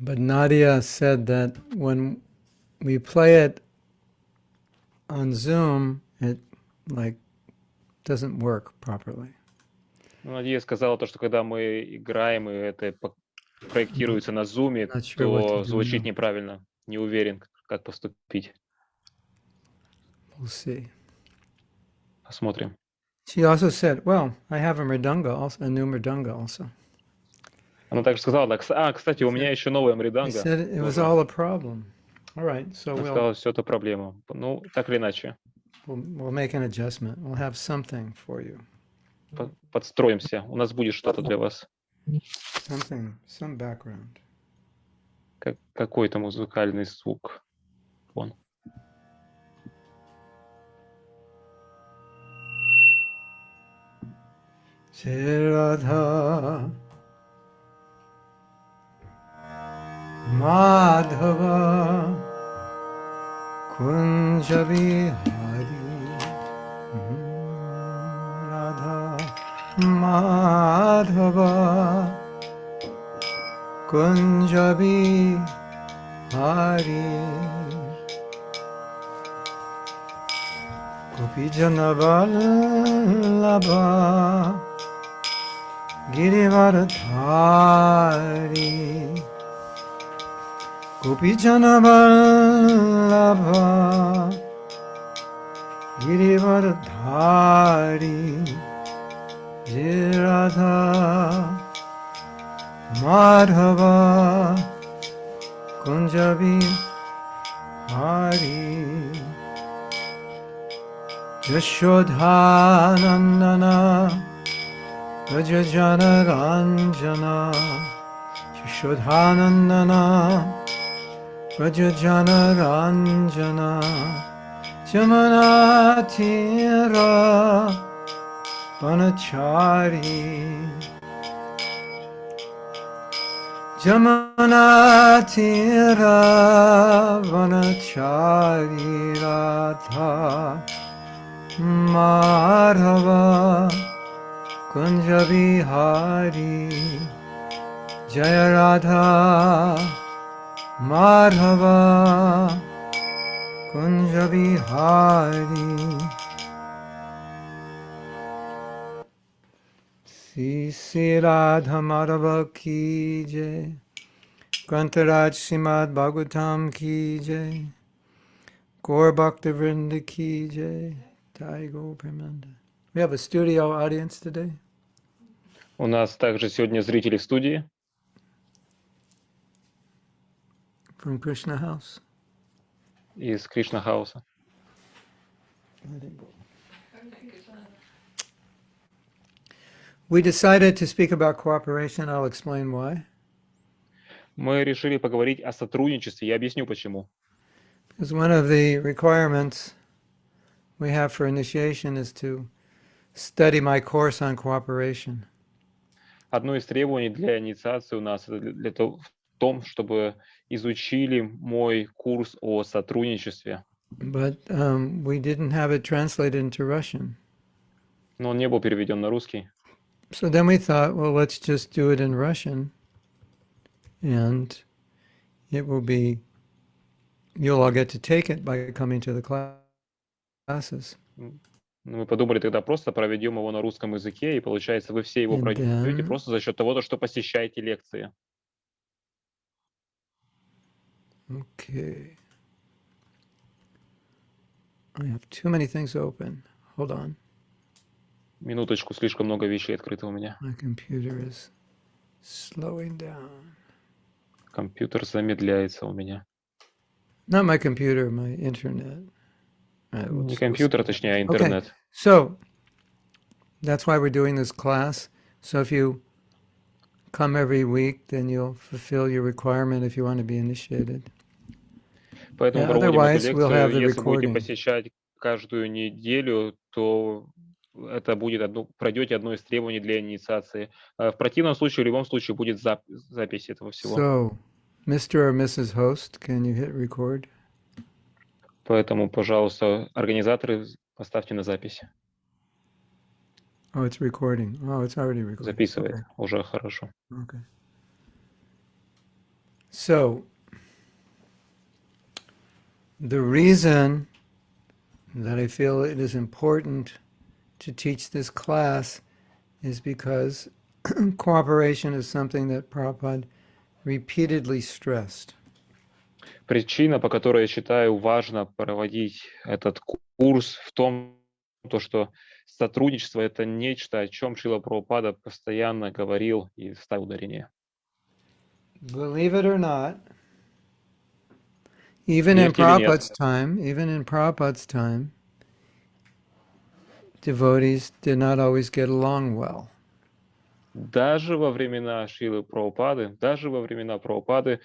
But Nadia said that when we play it on Zoom, it like doesn't work properly. Ну, Надия сказала то, что когда мы играем, и это проектируется на Zoom, Not sure what to то do звучит now. неправильно. Не уверен, как поступить. We'll see. Посмотрим. She also said, well, I have a mridanga, also, a new mridanga also. Она также сказала, кстати, у меня еще новая He мриданга. said it was Тоже. all a problem. All right, so Она сказала, все это проблема. Ну, так или иначе. we'll make an adjustment. We'll have something for you. Подстроимся. У нас будет что-то для вас. Something, some background. Какой-то музыкальный звук. Вон. Radha Madhava Kunja Bihari Radha Madhava Kunja Bihari Gopijana Vallabha Girivardhari Gopijana Vallabha Girivardhari Jai Radha Madhava Kunja Bihari Yashodhanandana Rajajana Ranjana Yashodhanandana Rajajana Ranjana Jamanatira Vanachari Jamanatira Vanachari Radha Madhava Kunja Bihari Jaya Radha Madhava Kunja Bihari Sri Radha Madhava Ki Jai Grantaraj Srimad Bhagavatam Ki Jai Gaur Bhakta Vrinda Ki Jai Taigo Pramanda. We have a studio audience today. У нас также сегодня зрители в студии. From Krishna House. Из Кришна Хауса. We decided to speak about cooperation. I'll explain why. Мы решили поговорить о сотрудничестве. Я объясню, почему. Because one of the requirements we have for initiation is to study my course on cooperation. Одно из требований для инициации у нас в том, чтобы изучили мой курс о сотрудничестве. But we didn't have it translated into Russian. Но он не был переведен на русский. So then we thought, well, let's just do it in Russian. And it will be, you'll all get to take it by coming to the classes. Мы подумали, тогда просто проведем его на русском языке, и получается, вы все его пройдете просто за счет того, что посещаете лекции. Okay. I have too many things open. Hold on. Минуточку, слишком много вещей открыто у меня. My computer is slowing down. Компьютер замедляется у меня. Not my computer, my internet. Не компьютер, точнее, а интернет. Okay. So that's why we're doing this class. So if you come every week, then you'll fulfill your requirement if you want to be initiated. Поэтому проводим эту лекцию. Если будете посещать каждую неделю, то это будет пройдете одно из требований для инициации. В противном случае, в любом случае, будет запись этого всего. So, Mr. or Mrs. Host, can you hit record? Поэтому, пожалуйста, организаторы, поставьте на запись. Oh, it's recording. Oh, it's already recording. Записывает. Okay. Уже хорошо. Okay. So, the reason that I feel it is important to teach this class is because cooperation is something that Prabhupada repeatedly stressed. Причина, по которой я считаю важно проводить этот курс, в том, что сотрудничество — это нечто, о чем Шрила Прабхупада постоянно говорил и ставил ударение. Believe it or not, even in Верьте или нет, Prabhupada's time, devotees did not always get along well. даже во времена Шрилы Прабхупады, даже во времена Прабхупады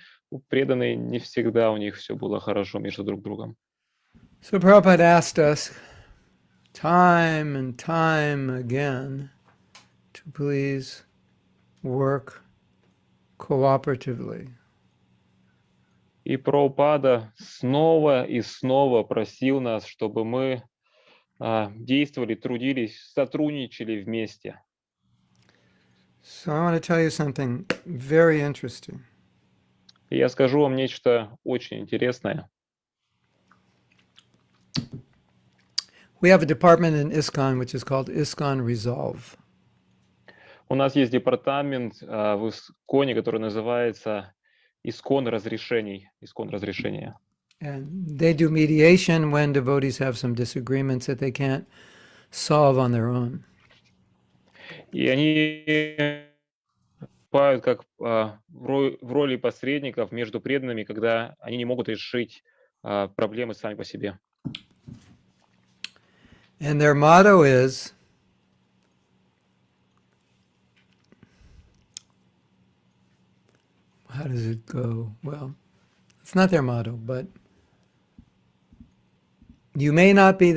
преданные не всегда у них все было хорошо между друг другом. So Prabhupada asked us time and time again to please work cooperatively. И Прабхупада снова и снова просил нас, чтобы мы действовали, трудились, сотрудничали вместе. So I want to tell you something very interesting. И я скажу вам нечто очень интересное. We have a department in ISKCON which is called ISKCON Resolve. У нас есть департамент в ИСКОНе, который называется ИСКОН разрешений. ИСКОН разрешения. And they do mediation when devotees have some disagreements that they can't solve on their own. И они выступают как в роли посредников между преданными, когда они не могут решить проблемы сами по себе. And their motto is, how does it go? Well, it's not their motto, but you may not be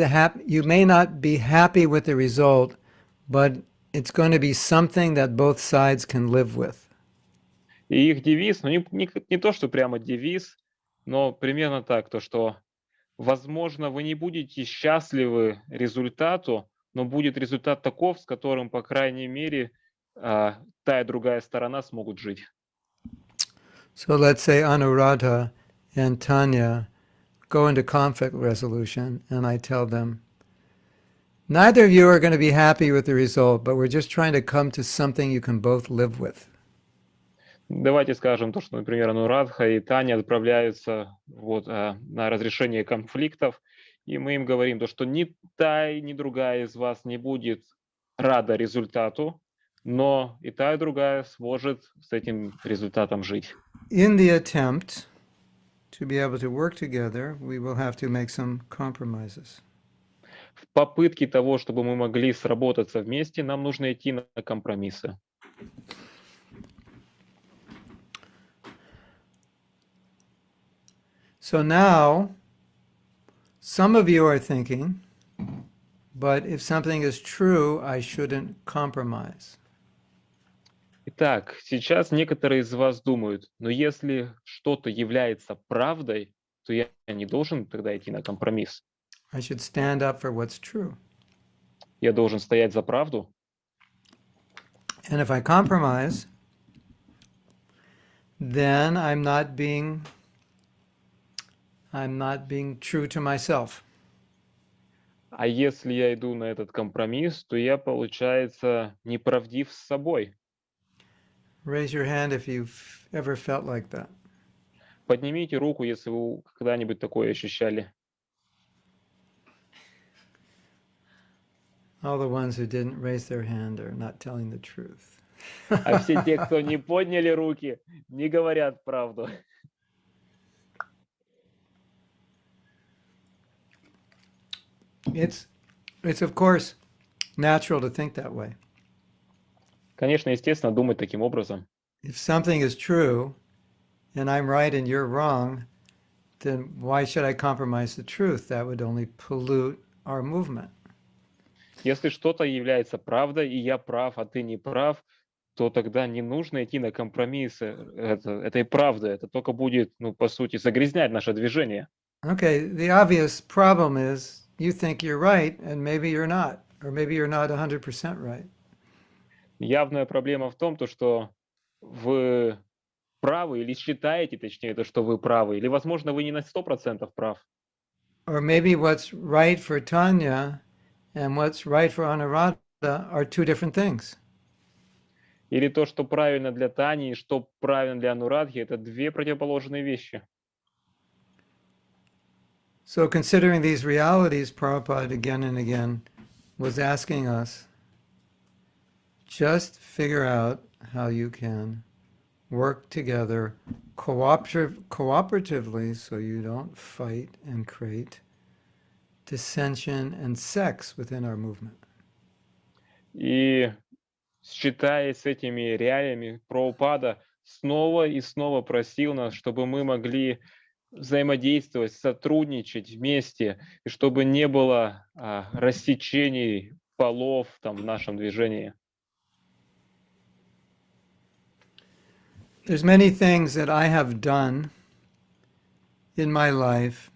happy with the result, but it's going to be something that both sides can live with. И их девиз, ну не то, что прямо девиз, но примерно так, то что, возможно, вы не будете счастливы результату, но будет результат таков, с которым, по крайней мере, та и другая сторона смогут жить. So let's say Anuradha and Tanya go into conflict resolution, and I tell them, neither of you are going to be happy with the result, but we're just trying to come to something you can both live with. Давайте скажем то, что, например, Анурадха и Таня отправляются на разрешение конфликтов, и мы им говорим то, что ни та, ни другая из вас не будет рада результату, но и та, и другая сможет с этим результатом жить. In the attempt to be able to work together, we will have to make some compromises. В попытке того, чтобы мы могли сработаться вместе, нам нужно идти на компромиссы. So now, some of you are thinking, but if something is true, I shouldn't compromise. Итак, сейчас некоторые из вас думают, но если что-то является правдой, то я не должен тогда идти на компромисс. I should stand up for what's true. Я должен стоять за правду. And if I compromise, then I'm not being true to myself. А если я иду на этот компромисс, то я, получается, неправдив с собой. Raise your hand if you've ever felt like that. Поднимите руку, если вы когда-нибудь такое ощущали. All the ones who didn't raise their hand are not telling the truth. А все те, кто не подняли руки, не говорят правду. It's of course natural to think that way. Конечно, естественно, думать таким образом. If something is true and I'm right and you're wrong, then why should I compromise the truth? That would only pollute our movement. Если что-то является правдой, и я прав, а ты не прав, то тогда не нужно идти на компромиссы этой правды. Это только будет, по сути, загрязнять наше движение. Okay, the obvious problem is you think you're right and maybe you're not, or maybe you're not 100% right. Явная проблема в том, что вы правы или считаете, точнее, то, что вы правы, или, возможно, вы не на 100% прав. Or maybe what's right for Tanya and what's right for Anuradha are two different things. Или то, что правильно для Тани и что правильно для Анурадхи, это две противоположные вещи. So considering these realities, Prabhupada again and again was asking us, just figure out how you can work together cooperatively so you don't fight and create dissension and sex within our movement. И считаясь с этими реалиями, Прабхупада снова и снова просил нас, чтобы мы могли взаимодействовать, сотрудничать вместе, и чтобы не было рассечений полов там, в нашем движении. There's many things that I have done in my life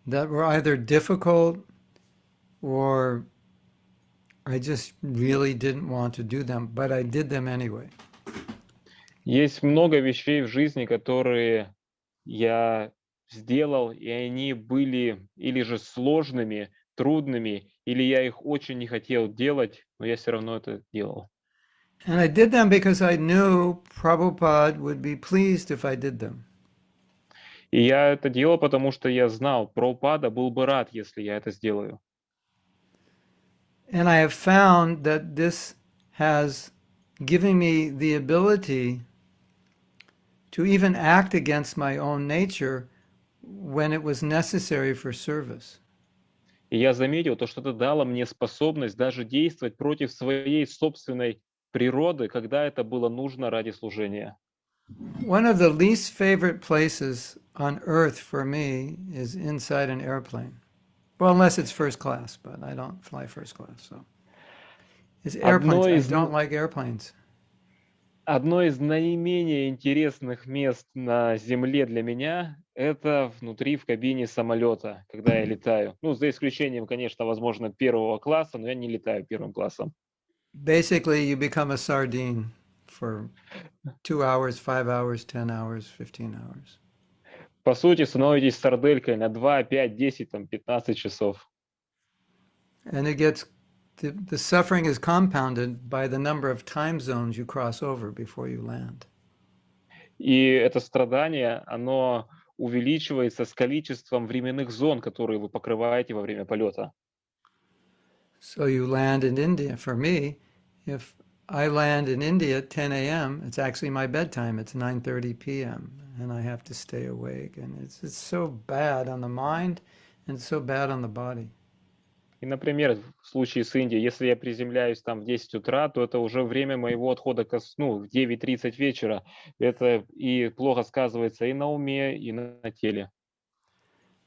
that were either difficult or I just really didn't want to do them, but I did them anyway. Есть много вещей в жизни, которые я сделал, и они были или же сложными, трудными, или я их очень не хотел делать, но я все равно это делал. And I did them because I knew Prabhupada would be pleased if I did them. И я это делал, потому что я знал, Прабхупада был бы рад, если я это сделаю. And I have found that this has given me the ability to even act against my own nature when it was necessary for service. И я заметил то, что это дало мне способность даже действовать против своей собственной природы, когда это было нужно ради служения. One of the least favorite places on earth for me is inside an airplane. Well, unless it's first class, but I don't fly first class, so. It's airplanes. I don't like airplanes. Одно из наименее интересных мест на Земле для меня – это внутри в кабине самолета, когда я летаю. Ну, за исключением, конечно, возможно, первого класса, но я не летаю первым классом. Basically, you become a sardine for 2 hours, 5 hours, 10 hours, 15 hours. По сути, становитесь сарделькой на 2, 5, 10, там, 15 часов. And it gets, the suffering is compounded by the number of time zones you cross over before you land. И это страдание, оно увеличивается с количеством временных зон, которые вы покрываете во время полета. So you land in India. For me, if I land in India at 10 a.m., it's actually my bedtime. It's 9:30 p.m. and I have to stay awake. And it's so bad on the mind and it's so bad on the body. И, например, в случае с Индией, если я приземляюсь там в 10 утра, то это уже время моего отхода ко сну, в 9:30 вечера. Это и плохо сказывается и на уме, и на теле.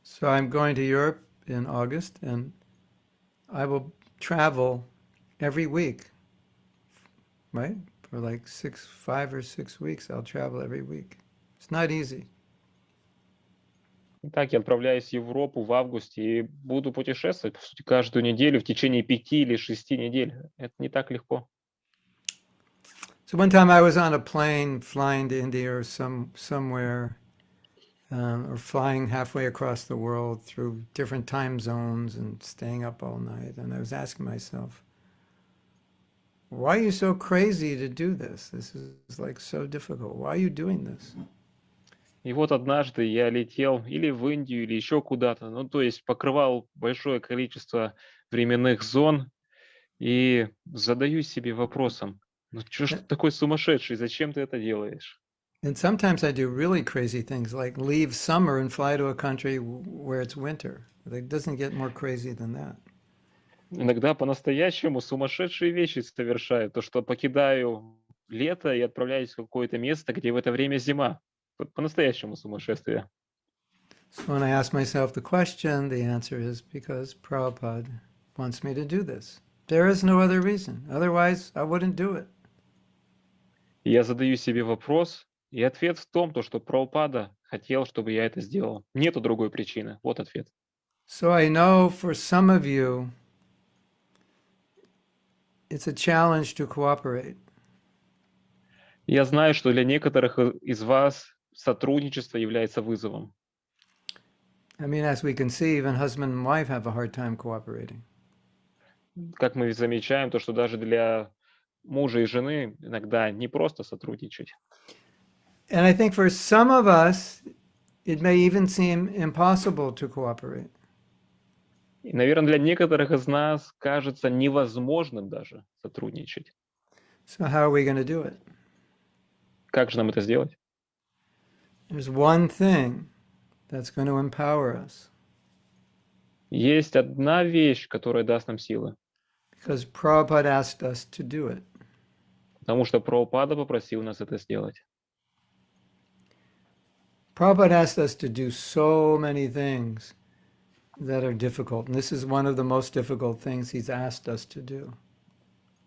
So I'm going to Europe in August and I will travel every week, right? For like 5 or 6 weeks, I'll travel every week. It's not easy. Итак, я отправляюсь в Европу в августе и буду путешествовать, по сути, каждую неделю в течение 5 или 6 недель. Это не так легко. So one time I was on a plane flying to India or somewhere, or flying halfway across the world through different time zones and staying up all night. And I was asking myself, why are you so crazy to do this? This is like so difficult. Why are you doing this? И вот однажды я летел или в Индию, или еще куда-то, ну, то есть покрывал большое количество временных зон и задаюсь себе вопросом, ну, что ж ты такой сумасшедший, зачем ты это делаешь? And sometimes I do really crazy things, like leave summer and fly to a country where it's winter. It doesn't get more crazy than that. Иногда по-настоящему сумасшедшие вещи совершаю, то, что покидаю лето и отправляюсь в какое-то место, где в это время зима. По-настоящему сумасшествие. So when I ask myself the question, the answer is because Prabhupada wants me to do this. There is no other reason. Otherwise, I wouldn't do it. И я задаю себе вопрос, и ответ в том, то, что Прабхупада хотел, чтобы я это сделал. Нету другой причины. Вот ответ. So I know for some of you, it's a challenge to cooperate. Я знаю, что для некоторых из вас сотрудничество является вызовом. I mean, as we can see, even husband and wife have a hard time cooperating. Как мы замечаем, то, что даже для мужа и жены иногда не просто сотрудничать. And I think for some of us, it may even seem impossible to cooperate. И, наверное, для некоторых из нас кажется невозможным даже сотрудничать. So how are we going to do it? Как же нам это сделать? There's one thing that's going to empower us. Есть одна вещь, которая даст нам силы. Because Prabhupada asked us to do it. Потому что Прабхупада попросил нас это сделать. Prabhupada asked us to do so many things that are difficult. And this is one of the most difficult things he's asked us to do.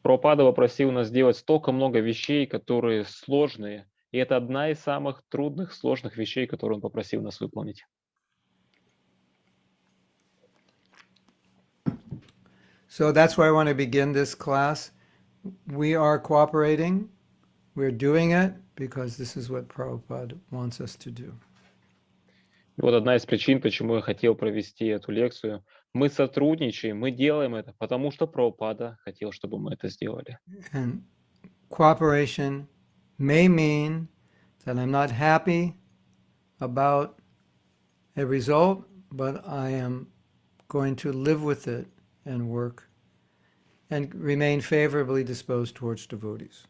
Прабхупада попросил нас сделать столько много вещей, которые сложные. И это одна из самых трудных, сложных вещей, которые он попросил нас выполнить. So that's why I want to begin this class. We are cooperating. We're doing it because this is what Prabhupada wants us to do. И вот одна из причин, почему я хотел провести эту лекцию. Мы сотрудничаем, мы делаем это, потому что Прабхупада хотел, чтобы мы это сделали. And cooperation may mean that I'm not happy about a result, but I am going to live with it and work and remain favorably disposed towards devotees.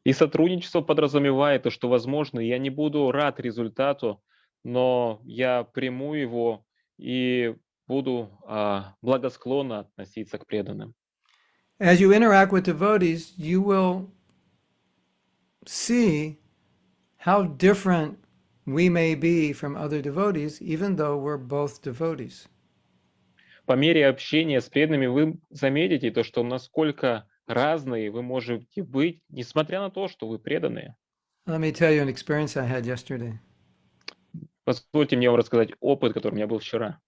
И сотрудничество подразумевает то, что, возможно, я не буду рад результату, но я приму его и буду благосклонно относиться к преданным. As you interact with devotees, you will see how different we may be from other devotees, even though we're both devotees. По мере общения с преданными вы заметите то, что насколько разные вы можете быть, несмотря на то, что вы преданные. Let me tell you an experience I had yesterday. Позвольте мне вам рассказать опыт, который у меня был вчера.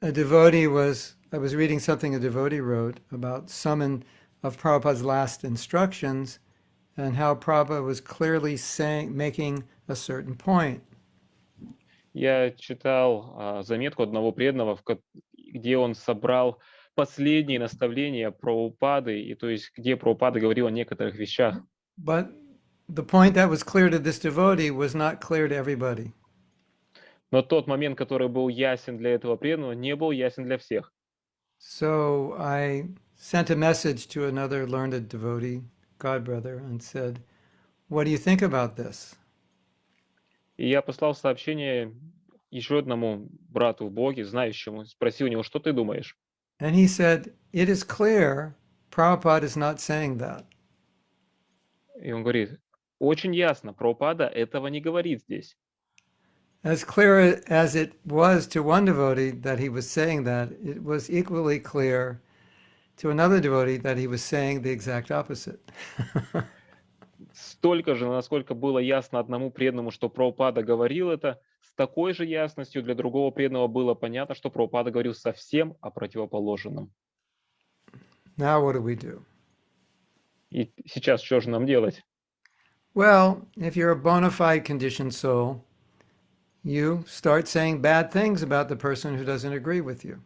I was reading something a devotee wrote about some of Prabhupada's last instructions and how Prabhupada was clearly making a certain point. Я читал заметку одного преданного, где он собрал последние наставления Прабхупады, и то есть где Прабхупада говорил о некоторых вещах. But the point that was clear to this devotee was not clear to everybody. Но тот момент, который был ясен для этого преданного, не был ясен для всех. So I sent a message to another learned devotee, godbrother, and said, "What do you think about this?" И я послал сообщение еще одному брату в Боге, знающему, спросил у него, что ты думаешь? And he said, "It is clear Prabhupada is not saying that." И он говорит, очень ясно, Прабхупада этого не говорит здесь. As clear as it was to one devotee that he was saying that, it was equally clear to another devotee that he was saying the exact opposite. Столько же, насколько было ясно одному преданному, что Прабхупада говорил это, с такой же ясностью для другого преданного было понятно, что Прабхупада говорил совсем о противоположном. Now what do we do? И сейчас что же нам делать? Well, if you're a bona fide conditioned soul, you start saying bad things about the person who doesn't agree with you.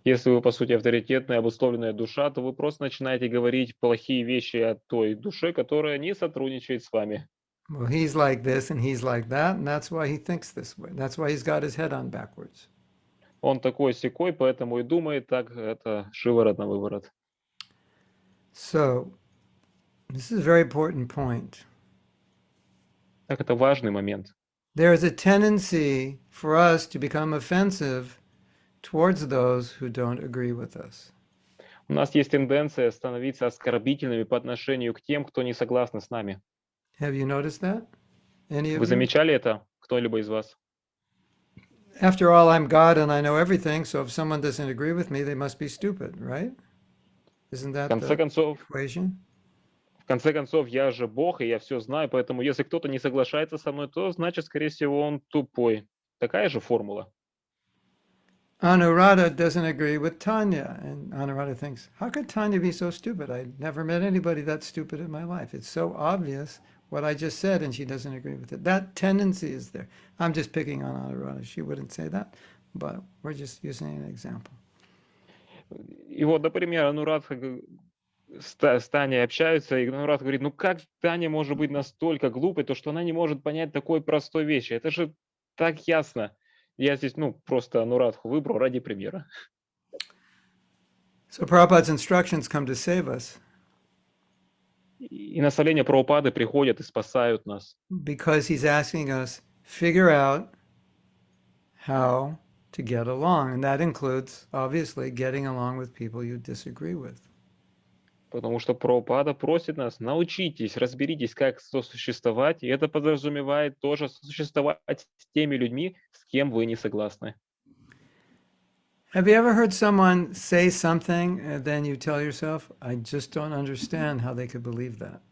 Если вы, по сути, авторитетная, обусловленная душа, то вы просто начинаете говорить плохие вещи о той душе, которая не сотрудничает с вами. Well, he's like this and he's like that, and that's why he thinks this way. That's why he's got his head on backwards. Он такой-сякой, поэтому и думает так, это шиворот на выворот. So, this is a very important point. Так, это важный момент. There is a tendency for us to become offensive towards those who don't agree with us. У нас есть тенденция становиться оскорбительными по отношению к тем, кто не согласен с нами. Have you noticed that? Any of Вы you? замечали это, кто-либо из вас? After all, I'm God and I know everything, so if someone doesn't agree with me, they must be stupid, right? Isn't В that конце the концов, equation? я же Бог, и я все знаю, поэтому если кто-то не соглашается со мной, то значит, скорее всего, он тупой. Такая же формула. Anuradha doesn't agree with Tanya, and Anuradha thinks, how could Tanya be so stupid? I never met anybody that stupid in my life. It's so obvious what I just said, and she doesn't agree with it. That tendency is there. I'm just picking on Anuradha. She wouldn't say that, but we're just using an example. И вот, например, Анурадха с Таней общаются, и Анурадха говорит, ну как Таня может быть настолько глупой, то что она не может понять такой простой вещи? Это же так ясно. Я здесь, просто Анурадху выбрал ради примера. So Prabhupada's instructions come to save us. И наставления Прабхупады приходят и спасают нас. Because he's asking us figure out how to get along, and that includes, obviously, getting along with people you disagree with. Потому что Прабхупада просит нас, научитесь, разберитесь, как сосуществовать, и это подразумевает тоже сосуществовать с теми людьми, с кем вы не согласны. Have you ever heard someone say something and then you tell yourself, I just don't understand how they could believe that?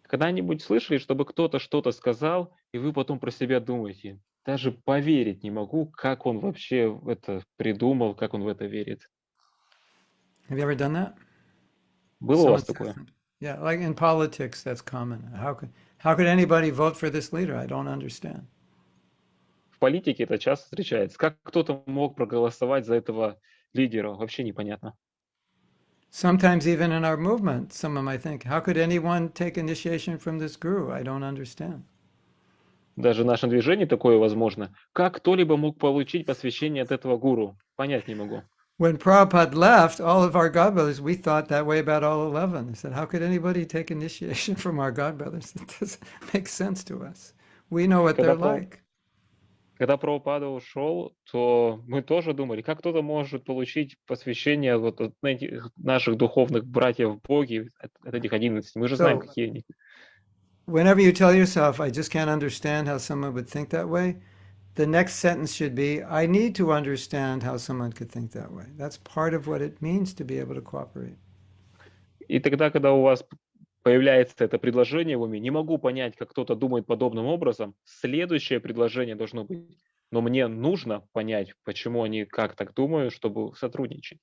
Когда-нибудь слышали, чтобы кто-то что-то сказал, и вы потом про себя думаете, даже поверить не могу, как он вообще это придумал, как он в это верит. Have you ever done that? Было у вас такое? Yeah, like in politics, that's common. How could anybody vote for this leader? I don't understand. В политике это часто встречается. Как кто-то мог проголосовать за этого лидера, вообще непонятно. Sometimes even in our movement, someone might think, how could anyone take initiation from this guru? I don't understand. Даже в нашем движении такое возможно. Как кто-либо мог получить посвящение от этого гуру? Понять не могу. When Prabhupada left, all of our godbrothers, we thought that way about all 11. They said, how could anybody take initiation from our godbrothers? It doesn't make sense to us. We know what they're like. Когда Прабхупада ушел, то мы тоже думали, как кто-то может получить посвящение вот от этих наших духовных братьев в Боге, от этих 11. Мы же знаем, какие они. Whenever you tell yourself, I just can't understand how someone would think that way, the next sentence should be, I need to understand how someone could think that way. That's part of what it means to be able to cooperate. И тогда, когда у вас появляется это предложение в уме, не могу понять, как кто-то думает подобным образом, следующее предложение должно быть, но мне нужно понять, почему они как так думают, чтобы сотрудничать.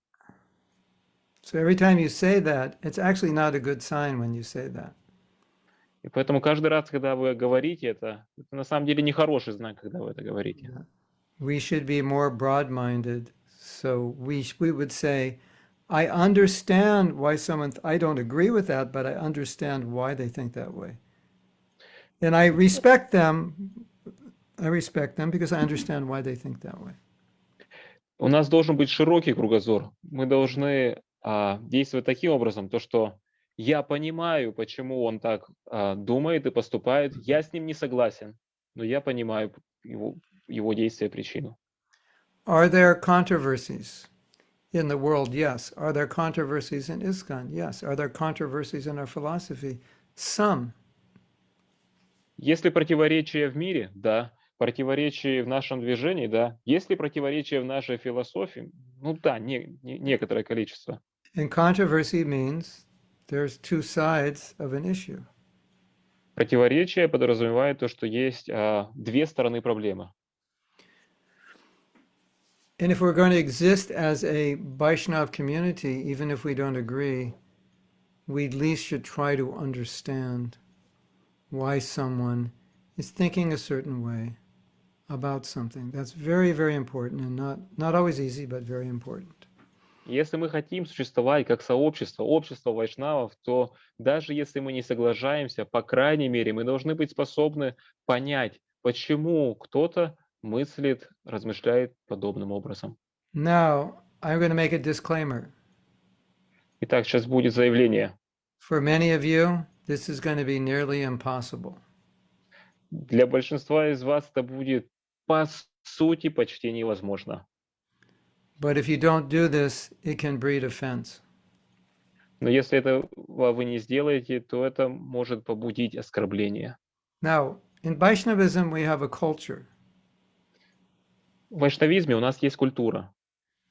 So every time you say that, it's actually not a good sign when you say that. И поэтому каждый раз, когда вы говорите это на самом деле нехороший знак, когда вы это говорите. We should be more broad-minded. So we would say, I understand why I don't agree with that, but I understand why they think that way. And I respect them because I understand why they think that way. У нас должен быть широкий кругозор. Мы должны действовать таким образом, то что я понимаю, почему он так думает и поступает. Я с ним не согласен, но я понимаю его действия, причину. Are there controversies in the world? Yes. Are there controversies in ISKCON? Yes. Are there controversies in our philosophy? Some. Есть ли противоречия в мире? Да. Противоречия в нашем движении? Да. Есть ли противоречия в нашей философии? Ну да, некоторое количество. And controversy means there's two sides of an issue. Противоречие подразумевает то, что есть две стороны проблемы. And if we're going to exist as a Vaishnav community, even if we don't agree, we at least should try to understand why someone is thinking a certain way about something. That's very, very important and not always easy, but very important. Если мы хотим существовать как сообщество, общество вайшнавов, то даже если мы не соглашаемся, по крайней мере, мы должны быть способны понять, почему кто-то мыслит, размышляет подобным образом. Now, I'm going to make a disclaimer. Итак, сейчас будет заявление. For many of you, this is going to be nearly impossible. Для большинства из вас это будет, по сути, почти невозможно. But if you don't do this, it can breed offense. Но если этого вы не сделаете, то это может побудить оскорбление. Now, in Vaishnavism, we have a culture. В вайшнавизме у нас есть культура.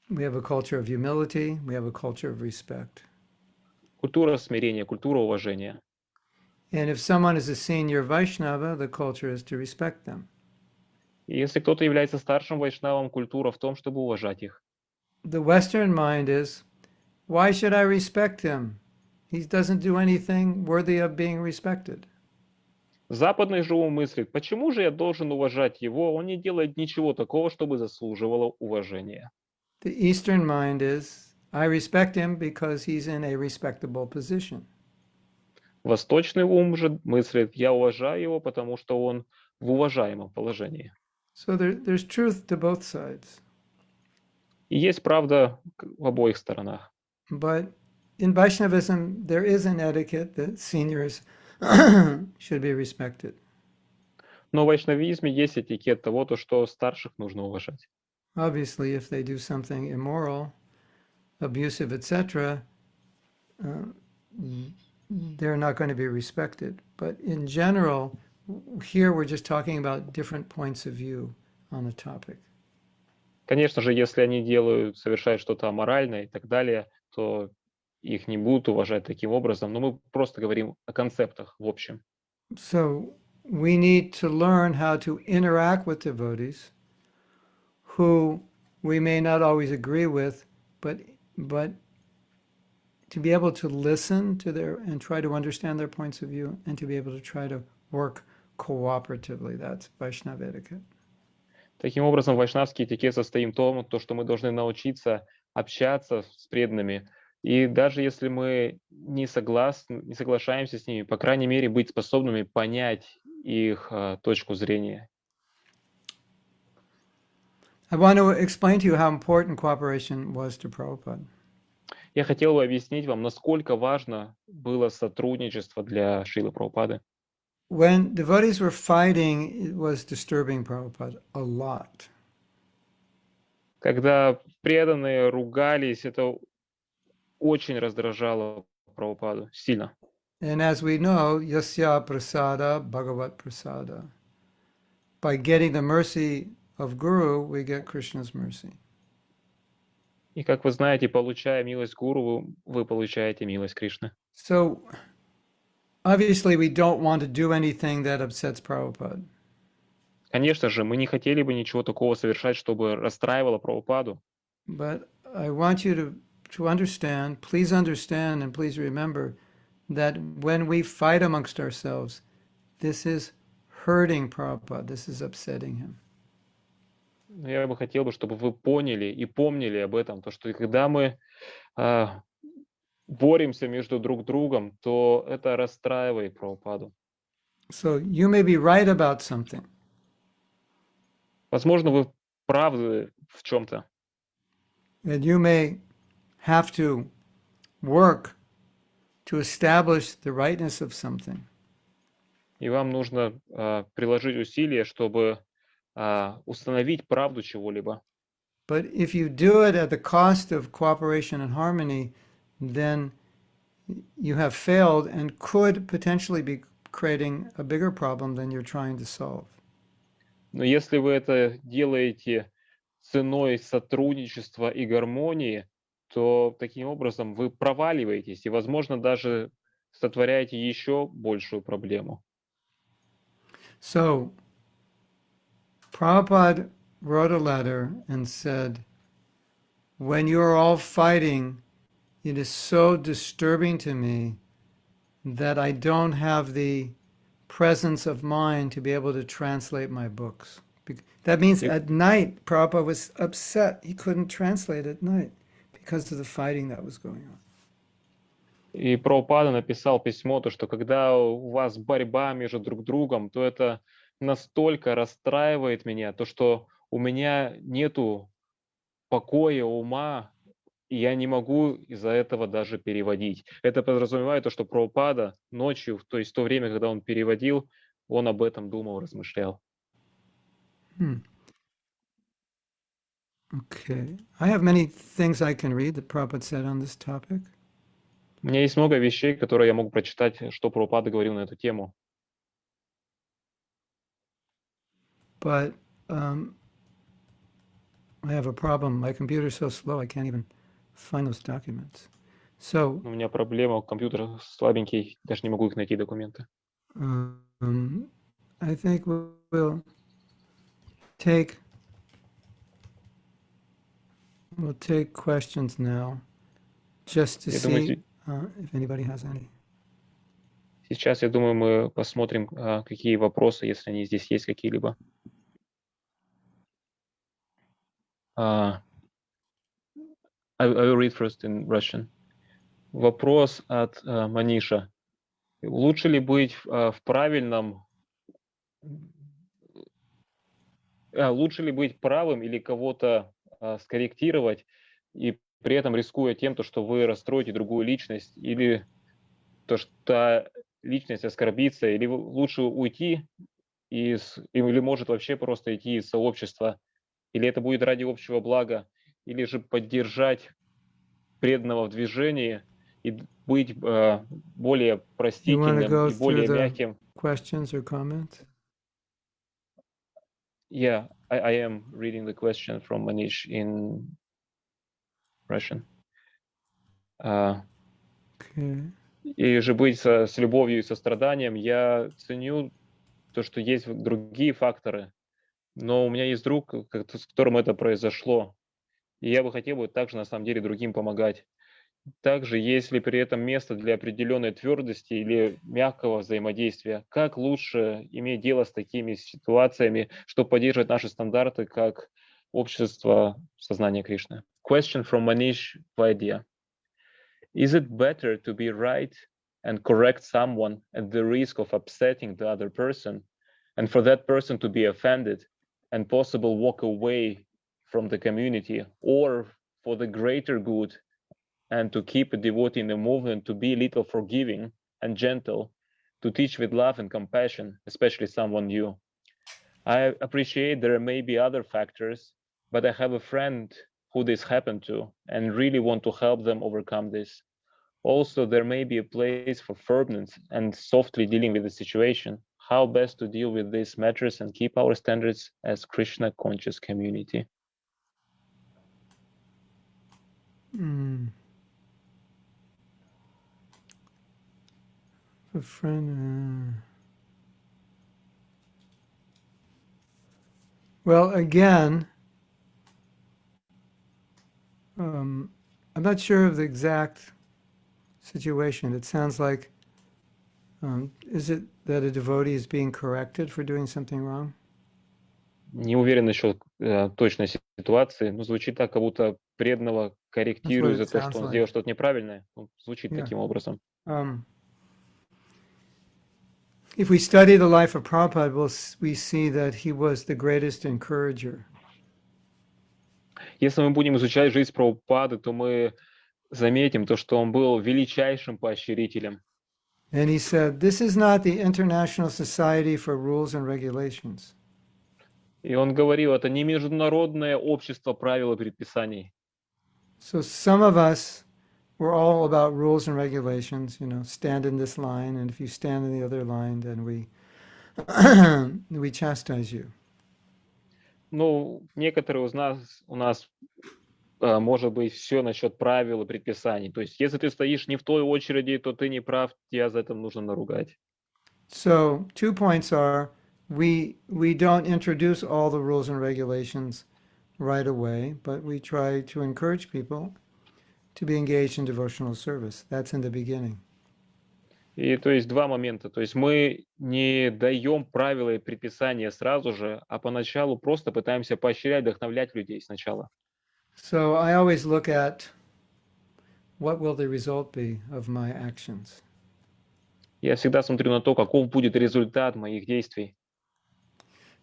We have a culture of humility. We have a culture of respect. Культура смирения, культура уважения. And if someone is a senior Vaishnava, the culture is to respect them. И если кто-то является старшим вайшнавом, культура в том, чтобы уважать их. The Western mind is, why should I respect him? He doesn't do anything worthy of being respected. Западный же ум мыслит, почему же я должен уважать его? Он не делает ничего такого, чтобы заслуживало уважения. The Eastern mind is, I respect him because he's in a respectable position. Восточный ум же мыслит, я уважаю его, потому что он в уважаемом положении. So there's truth to both sides. И есть правда в обоих сторонах. But in Vaishnavism, there is an etiquette that seniors should be respected. Но в вайшнавизме есть этикет того, то, что старших нужно уважать. Obviously, if they do something immoral, abusive, etc., they're not going to be respected. But in general, here we're just talking about different points of view on the topic. Конечно же, если они совершают что-то аморальное и так далее, то их не будут уважать таким образом. Но мы просто говорим о концептах в общем. So we need to learn how to interact with devotees who we may not always agree with, but to be able to listen to their and try to understand their points of view and to be able to try to work cooperatively. That's Vaishnava etiquette. Таким образом, вайшнавский этикет состоит в том, что мы должны научиться общаться с преданными. И даже если мы не соглашаемся с ними, по крайней мере, быть способными понять их точку зрения. I want to explain to you how important cooperation was to Prabhupada. Я хотел бы объяснить вам, насколько важно было сотрудничество для Шрилы Прабхупады. When devotees were fighting, it was disturbing Prabhupada a lot. Когда преданные ругались, это очень раздражало Прабхупаду сильно. And as we know, yasya prasada bhagavat prasada. By getting the mercy of Guru, we get Krishna's mercy. И как вы знаете, получая милость Гуру, вы получаете милость Кришны. So, obviously, we don't want to do anything that upsets Prabhupada. Конечно же, мы не хотели бы ничего такого совершать, чтобы расстраивало Прабхупаду. But I want you to understand, please understand and please remember that when we fight amongst ourselves, this is hurting Prabhupada, this is upsetting him. Я бы хотел, чтобы вы поняли и помнили об этом, то что когда мы боремся между друг другом, то это расстраивает Прабхупаду. So you may be right about something. Возможно, вы правы в чем-то. And you may have to work to establish the rightness of something. И вам нужно приложить усилия, чтобы установить правду чего-либо. But if you do it at the cost of cooperation and harmony, then you have failed and could potentially be creating a bigger problem than you're trying to solve. Но если вы это делаете ценой сотрудничества и гармонии, то таким образом вы проваливаетесь и, возможно, даже сотворяете еще большую проблему. So, Prabhupada wrote a letter and said, when you are all fighting, it is so disturbing to me that I don't have the presence of mind to be able to translate my books. That means at night, Prabhupada was upset. He couldn't translate at night because of the fighting that was going on. И Прабхупада написал письмо, то, что когда у вас борьба между друг другом, то это настолько расстраивает меня, то, что у меня нету покоя, ума, и я не могу из-за этого даже переводить. Это подразумевает то, что Прабхупада ночью, то есть в то время, когда он переводил, он об этом думал, размышлял. Okay. I have many things I can read that Prabhupada said on this topic. У меня есть много вещей, которые я могу прочитать, что Прабхупада говорил на эту тему. But I have a problem. My computer is so slow, I can't even find those documents. So У меня проблема, компьютер слабенький, даже не могу их найти, документы. I think we'll we'll take questions now, just to see if anybody has any. Сейчас, я думаю, мы посмотрим, какие вопросы, если они здесь есть какие-либо. I will read first in Russian. Вопрос от Маниша. Лучше ли быть лучше ли быть правым или кого-то скорректировать, и при этом рискуя тем, что вы расстроите другую личность, или то, что та личность оскорбится, или лучше уйти или может вообще просто идти из сообщества, или это будет ради общего блага, или же поддержать преданного в движении и быть более простительным и более мягким. Questions or comments? Yeah, I am reading the question from Manish in Russian. Okay. И же быть с любовью и состраданием. Я ценю то, что есть другие факторы, но у меня есть друг, с которым это произошло, и я бы хотел также на самом деле другим помогать. Также есть ли при этом место для определенной твердости или мягкого взаимодействия? Как лучше иметь дело с такими ситуациями, чтобы поддерживать наши стандарты как общество сознания Кришны? Question from Manish Vaidya. Is it better to be right and correct someone at the risk of upsetting the other person, and for that person to be offended and possible walk away from the community, or for the greater good and to keep a devotee in the movement to be a little forgiving and gentle, to teach with love and compassion, especially someone new? I appreciate there may be other factors, but I have a friend who this happened to and really want to help them overcome this. Also, there may be a place for firmness and softly dealing with the situation. How best to deal with these matters and keep our standards as Krishna conscious community? A friend. Well, again, I'm not sure of the exact situation. It sounds like, is it that a devotee is being corrected for doing something wrong? Не уверен насчет точной ситуации, но звучит так, как будто преданного корректируют за то, что он сделал что-то неправильное. Звучит таким образом. If we study the life of Prabhupada, we see that he was the greatest encourager. Если мы будем изучать жизнь Прабхупады, то мы заметим то, что он был величайшим поощрителем. And he said, this is not the International Society for Rules and Regulations. И он говорил, это не международное общество правил и предписаний. So some of us, we're all about rules and regulations, stand in this line, and if you stand in the other line, then we chastise you. Ну, некоторые у нас может быть все насчет правил и предписаний. То есть, если ты стоишь не в той очереди, то ты не прав, тебя за это нужно наругать. So 2 points are, we don't introduce all the rules and regulations right away, but we try to encourage people to be engaged in devotional service. That's in the beginning. И то есть два момента. То есть мы не даем правила и предписания сразу же, а поначалу просто пытаемся поощрять, вдохновлять людей сначала. So I always look at what will the result be of my actions. Я всегда смотрю на то, каков будет результат моих действий.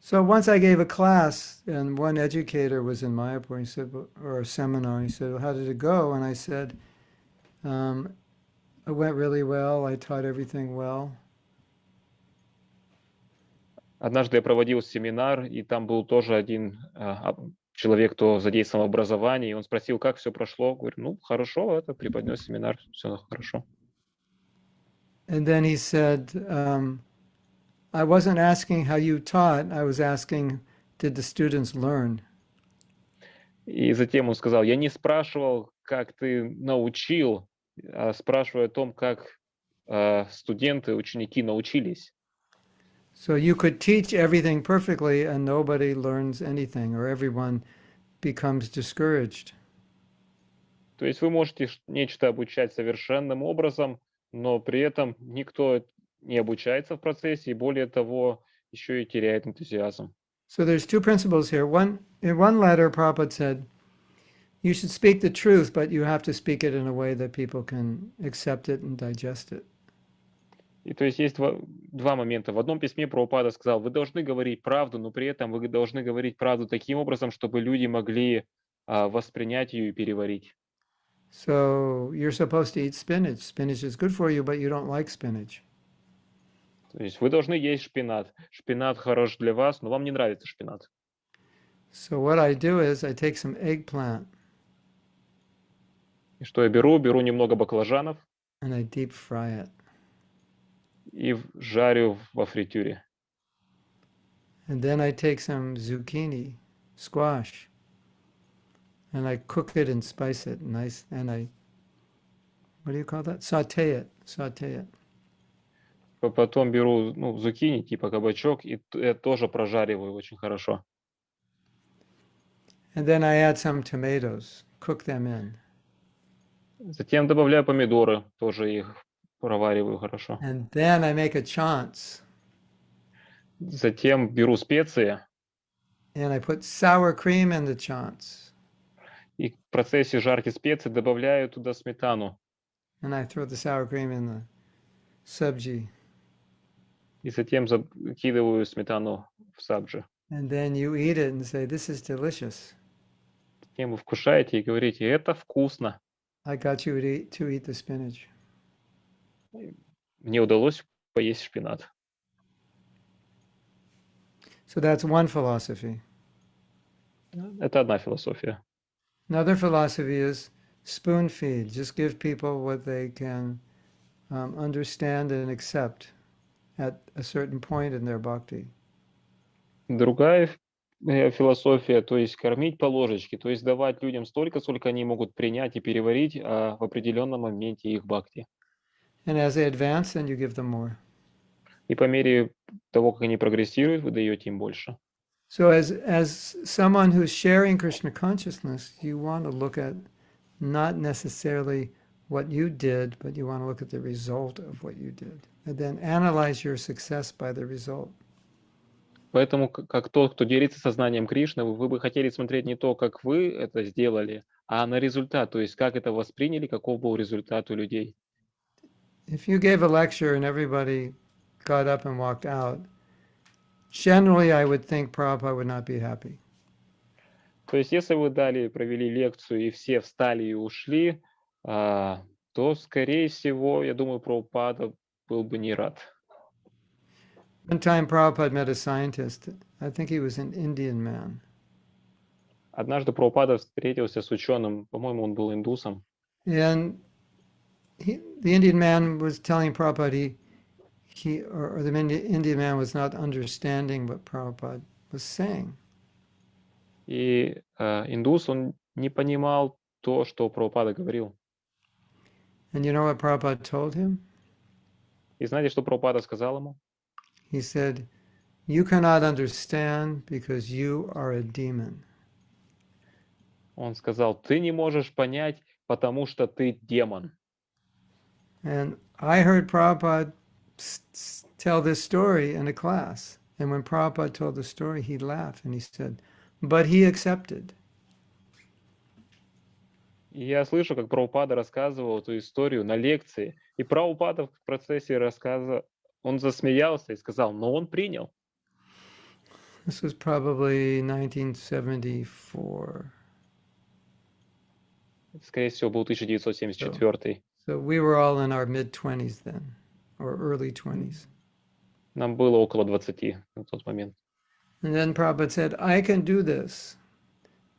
So once I gave a class, and one educator was in Mayapur, he said, or a seminar, he said, well, how did it go? And I said, it went really well, I taught everything well. Однажды я проводил семинар, и там был тоже один человек, кто задействован в образовании, и он спросил, как все прошло. Говорю, ну, хорошо, это преподнес семинар, все хорошо. And then he said, I wasn't asking how you taught, I was asking, did the students learn? И затем он сказал, я не спрашивал, как ты научил, а спрашиваю о том, как студенты, ученики научились. So you could teach everything perfectly and nobody learns anything, or everyone becomes discouraged. То есть вы можете нечто обучать совершенным образом, но при этом никто не обучается в процессе, и более того, еще и теряет энтузиазм. So there's two principles here. In one letter, Prabhupada said, you should speak the truth, but you have to speak it in a way that people can accept it and digest it. И то есть есть два момента. В одном письме Прабхупада сказал, вы должны говорить правду, но при этом вы должны говорить правду таким образом, чтобы люди могли воспринять ее и переварить. So you're supposed to eat spinach. Spinach is good for you, but you don't like spinach. То есть вы должны есть шпинат. Шпинат хорош для вас, но вам не нравится шпинат. So what I do is I take some eggplant. И что я беру? Беру немного баклажанов. And I deep fry it. И жарю во фритюре. And then I take some zucchini, squash, and I cook it and spice it nice. And I, what do you call that? Saute it. Потом беру зукини, типа кабачок, и тоже прожариваю очень хорошо. And then I add some tomatoes, cook them in. Затем добавляю помидоры, тоже их провариваю хорошо. And then I make a chance. Затем беру специи. And I put sour cream in the chance. И в процессе жарки специй добавляю туда сметану. And I throw the sour cream in the sabji. И затем закидываю сметану в сабджи. And then you eat it and say, this is delicious. Затем вы вкушаете и говорите, это вкусно. I got you to eat the spinach. Мне удалось поесть шпинат. So that's one philosophy. Это одна философия. Another philosophy is spoon feed. Just give people what they can understand and accept at a certain point in their bhakti. Другая философия, то есть кормить по ложечке, то есть давать людям столько, сколько они могут принять и переварить в определенном моменте их бхакти. And as they advance, then you give them more. И по мере того, как они прогрессируют, вы даете им больше. So as someone who's sharing Krishna consciousness, you want to look at not necessarily what you did, but you want to look at the result of what you did. And then analyze your success by the result. Поэтому, как тот, кто делится сознанием Кришны, вы бы хотели смотреть не то, как вы это сделали, а на результат, то есть как это восприняли, каков был результат у людей. If you gave a lecture and everybody got up and walked out, generally I would think Prabhupada would not be happy. То есть если вы провели лекцию и все встали и ушли, то, скорее всего, я думаю, Прабхупада был бы не рад. One time Prabhupada met a scientist. I think he was an Indian man. Однажды Прабхупада встретился с ученым, по-моему, он был индусом. And the Indian man was telling Prabhupada the Indian man was not understanding what Prabhupada was saying. И индус, он не понимал то, что Прабхупада говорил. And you know what Prabhupada told him? И знаете, что Прабхупада сказал ему? He said, you cannot understand because you are a demon. Он сказал, ты не можешь понять, потому что ты демон. And I heard Prabhupada tell this story in a class. And when Prabhupada told the story, he laughed and he said, but he accepted. И я слышу, как Прабхупада рассказывал эту историю на лекции. И Прабхупада в процессе рассказа, он засмеялся и сказал, но он принял. This was probably 1974. Скорее всего, был 1974. So we were all in our mid-20s then, or early 20s. Нам было около 20 на тот момент. And then Prabhupada said, I can do this,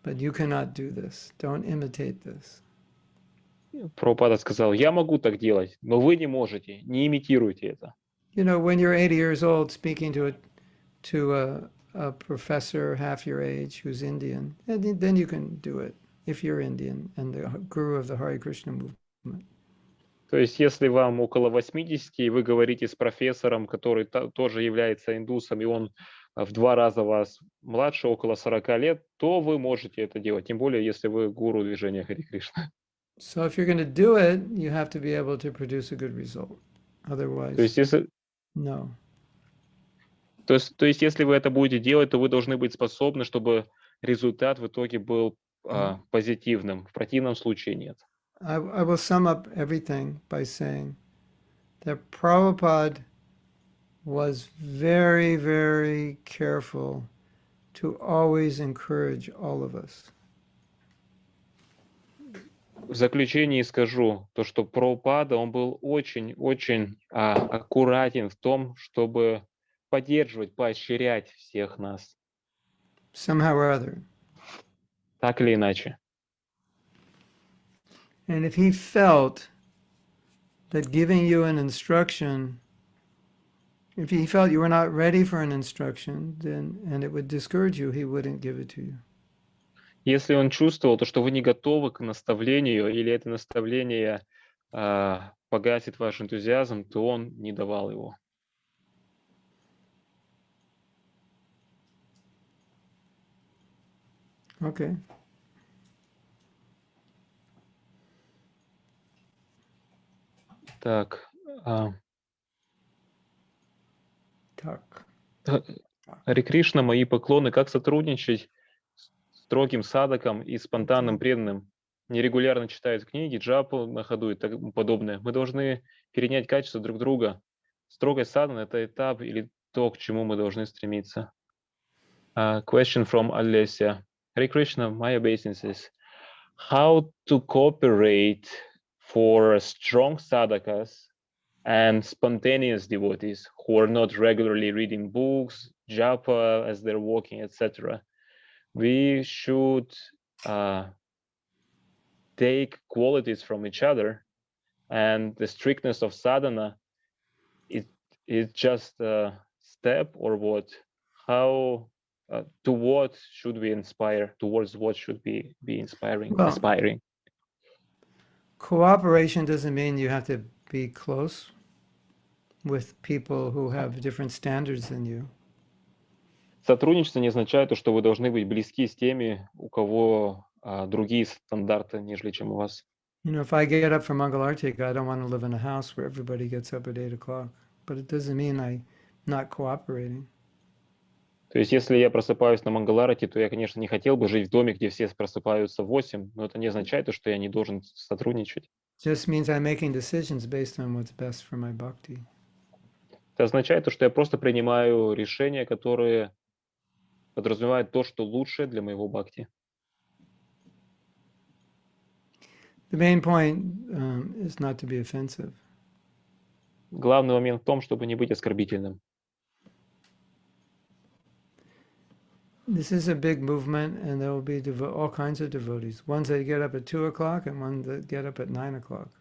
but you cannot do this. Don't imitate this. Прабхупада сказал, я могу так делать, но вы не можете, не имитируйте это. You know, when you're 80 years old speaking to a professor half your age who's Indian, then you can do it if you're Indian and the guru of the Hare Krishna movement. То есть, если вам около 80, и вы говорите с профессором, который тоже является индусом, и он в 2 раза вас младше, около 40 лет, то вы можете это делать, тем более, если вы гуру движения Хари Кришна. So if you're going to do it, you have to be able to produce a good result. Otherwise, То есть, no. То есть, если вы это будете делать, то вы должны быть способны, чтобы результат в итоге был позитивным. В противном случае нет. I will sum up everything by saying that Prabhupada was very, very careful to always encourage all of us. В заключение скажу, то, что Прабхупада, он был очень-очень аккуратен в том, чтобы поддерживать, поощрять всех нас. Somehow or other. Так или иначе. And if he felt that giving you an instruction, if he felt you were not ready for an instruction, then, and it would discourage you, he wouldn't give it to you. Если он чувствовал, то, что вы не готовы к наставлению, или это наставление погасит ваш энтузиазм, то он не давал его. Okay. Так. Так. Харе Кришна, мои поклоны. Как сотрудничать с строгим садаком и спонтанным преданным? Нерегулярно читают книги, джапу на ходу и тому подобное. Мы должны перенять качество друг друга. Строгость садхана — это этап или то, к чему мы должны стремиться. Question from Alessia. Hare Krishna, my obeisances. How to cooperate for strong sadhakas and spontaneous devotees who are not regularly reading books, japa as they're walking, etc. We should take qualities from each other, and the strictness of sadhana is just a step, or what? How to what should we inspire? Towards what should be inspiring? Well, aspiring? Cooperation doesn't mean you have to be close with people who have different standards than you. Сотрудничество не означает то, что вы должны быть близки с теми, у кого другие стандарты, нежели чем у вас. You know, if I get up for Mangalartik, I don't want to live in a house where everybody gets up at 8 o'clock. But it doesn't mean I'm not cooperating. То есть, если я просыпаюсь на Мангаларати, то я, конечно, не хотел бы жить в доме, где все просыпаются в 8, но это не означает, что я не должен сотрудничать. Just means I'm making decisions based on what's best for my bhakti. Это означает, что я просто принимаю решения, которые подразумевают то, что лучше для моего бхакти. The main point is not to be offensive. Главный момент в том, чтобы не быть оскорбительным. This is a big movement, and there will be all kinds of devotees. Ones that get up at 2 o'clock and ones that get up at 9 o'clock.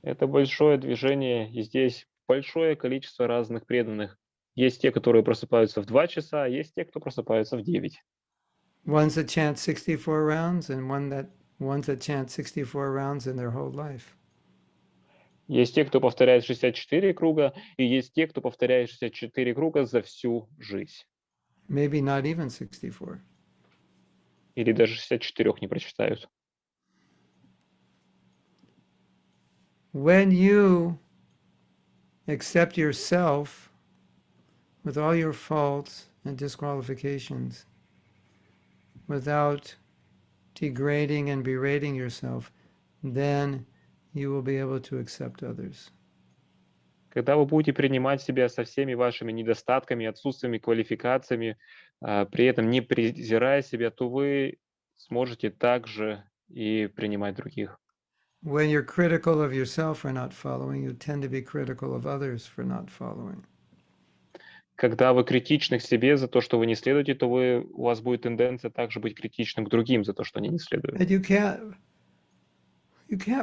Это большое движение, и здесь большое количество разных преданных. Есть те, которые просыпаются в 2 часа, а есть те, кто просыпаются в 9. Ones that chant 64 rounds and ones that chant 64 rounds in their whole life. Есть те, кто повторяет 64 круга, и есть те, кто повторяет 64 круга за всю жизнь. Maybe not even 64. Или даже 64 не прочитают. When you accept yourself with all your faults and disqualifications, without degrading and berating yourself, then you will be able to accept others. Когда вы будете принимать себя со всеми вашими недостатками, отсутствиями, квалификациями, при этом не презирая себя, то вы сможете также и принимать других. When you're critical of yourself for not following, you tend to be critical of others for not following. Когда вы критичны к себе за то, что вы не следуете, то у вас будет тенденция также быть критичным к другим за то, что они не следуют. And you can't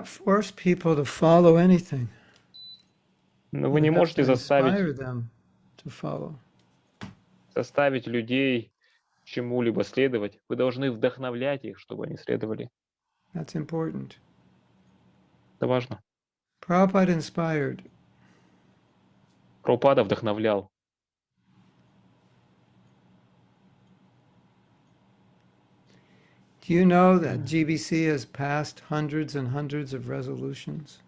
force people to follow anything. Но вы не можете заставить людей чему-либо следовать. Вы должны вдохновлять их, чтобы они следовали. That's important. Это важно. Prabhupada inspired. Прабхупада вдохновлял. Do you know that GBC has passed hundreds and hundreds of resolutions?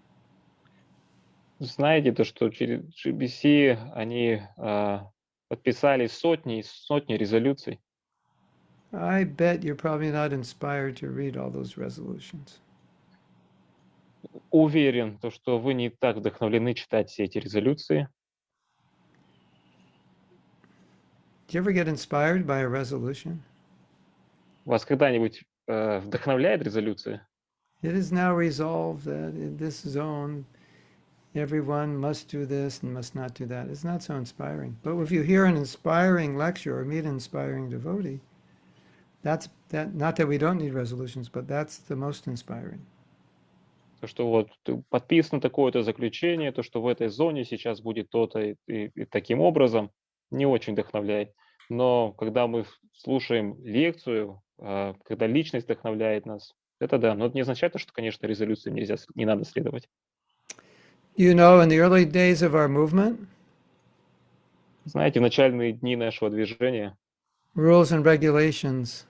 Знаете то, что через GBC они подписали сотни и сотни резолюций. I bet you're probably not inspired to read all those resolutions. Уверен, то, что вы не так вдохновлены читать все эти резолюции. Do you ever get inspired by a resolution? Вас когда-нибудь вдохновляет резолюция? It is now resolved that in this zone, everyone must do this and must not do that. It's not so inspiring. But if you hear an inspiring lecture or meet an inspiring devotee, that's that. Not that we don't need resolutions, but that's the most inspiring. То, что вот подписано такое-то заключение, то, что в этой зоне сейчас будет то-то и таким образом, не очень вдохновляет. Но когда мы слушаем лекцию, когда личность вдохновляет нас, это да. Но это не означает, что, конечно, резолюциям не надо следовать. You know, in the early days of our movement, знаете, в начальные дни нашего движения rules and regulations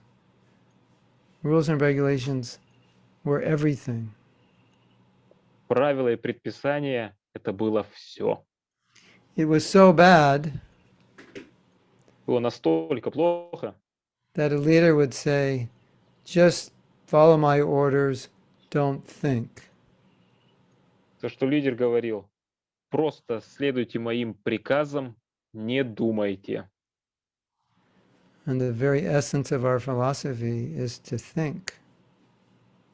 were everything. Правила и предписания — это было все. It was so bad было настолько плохо, that a leader would say, just follow my orders, don't think. То, что лидер говорил, просто следуйте моим приказам, не думайте. And the very essence of our philosophy is to think.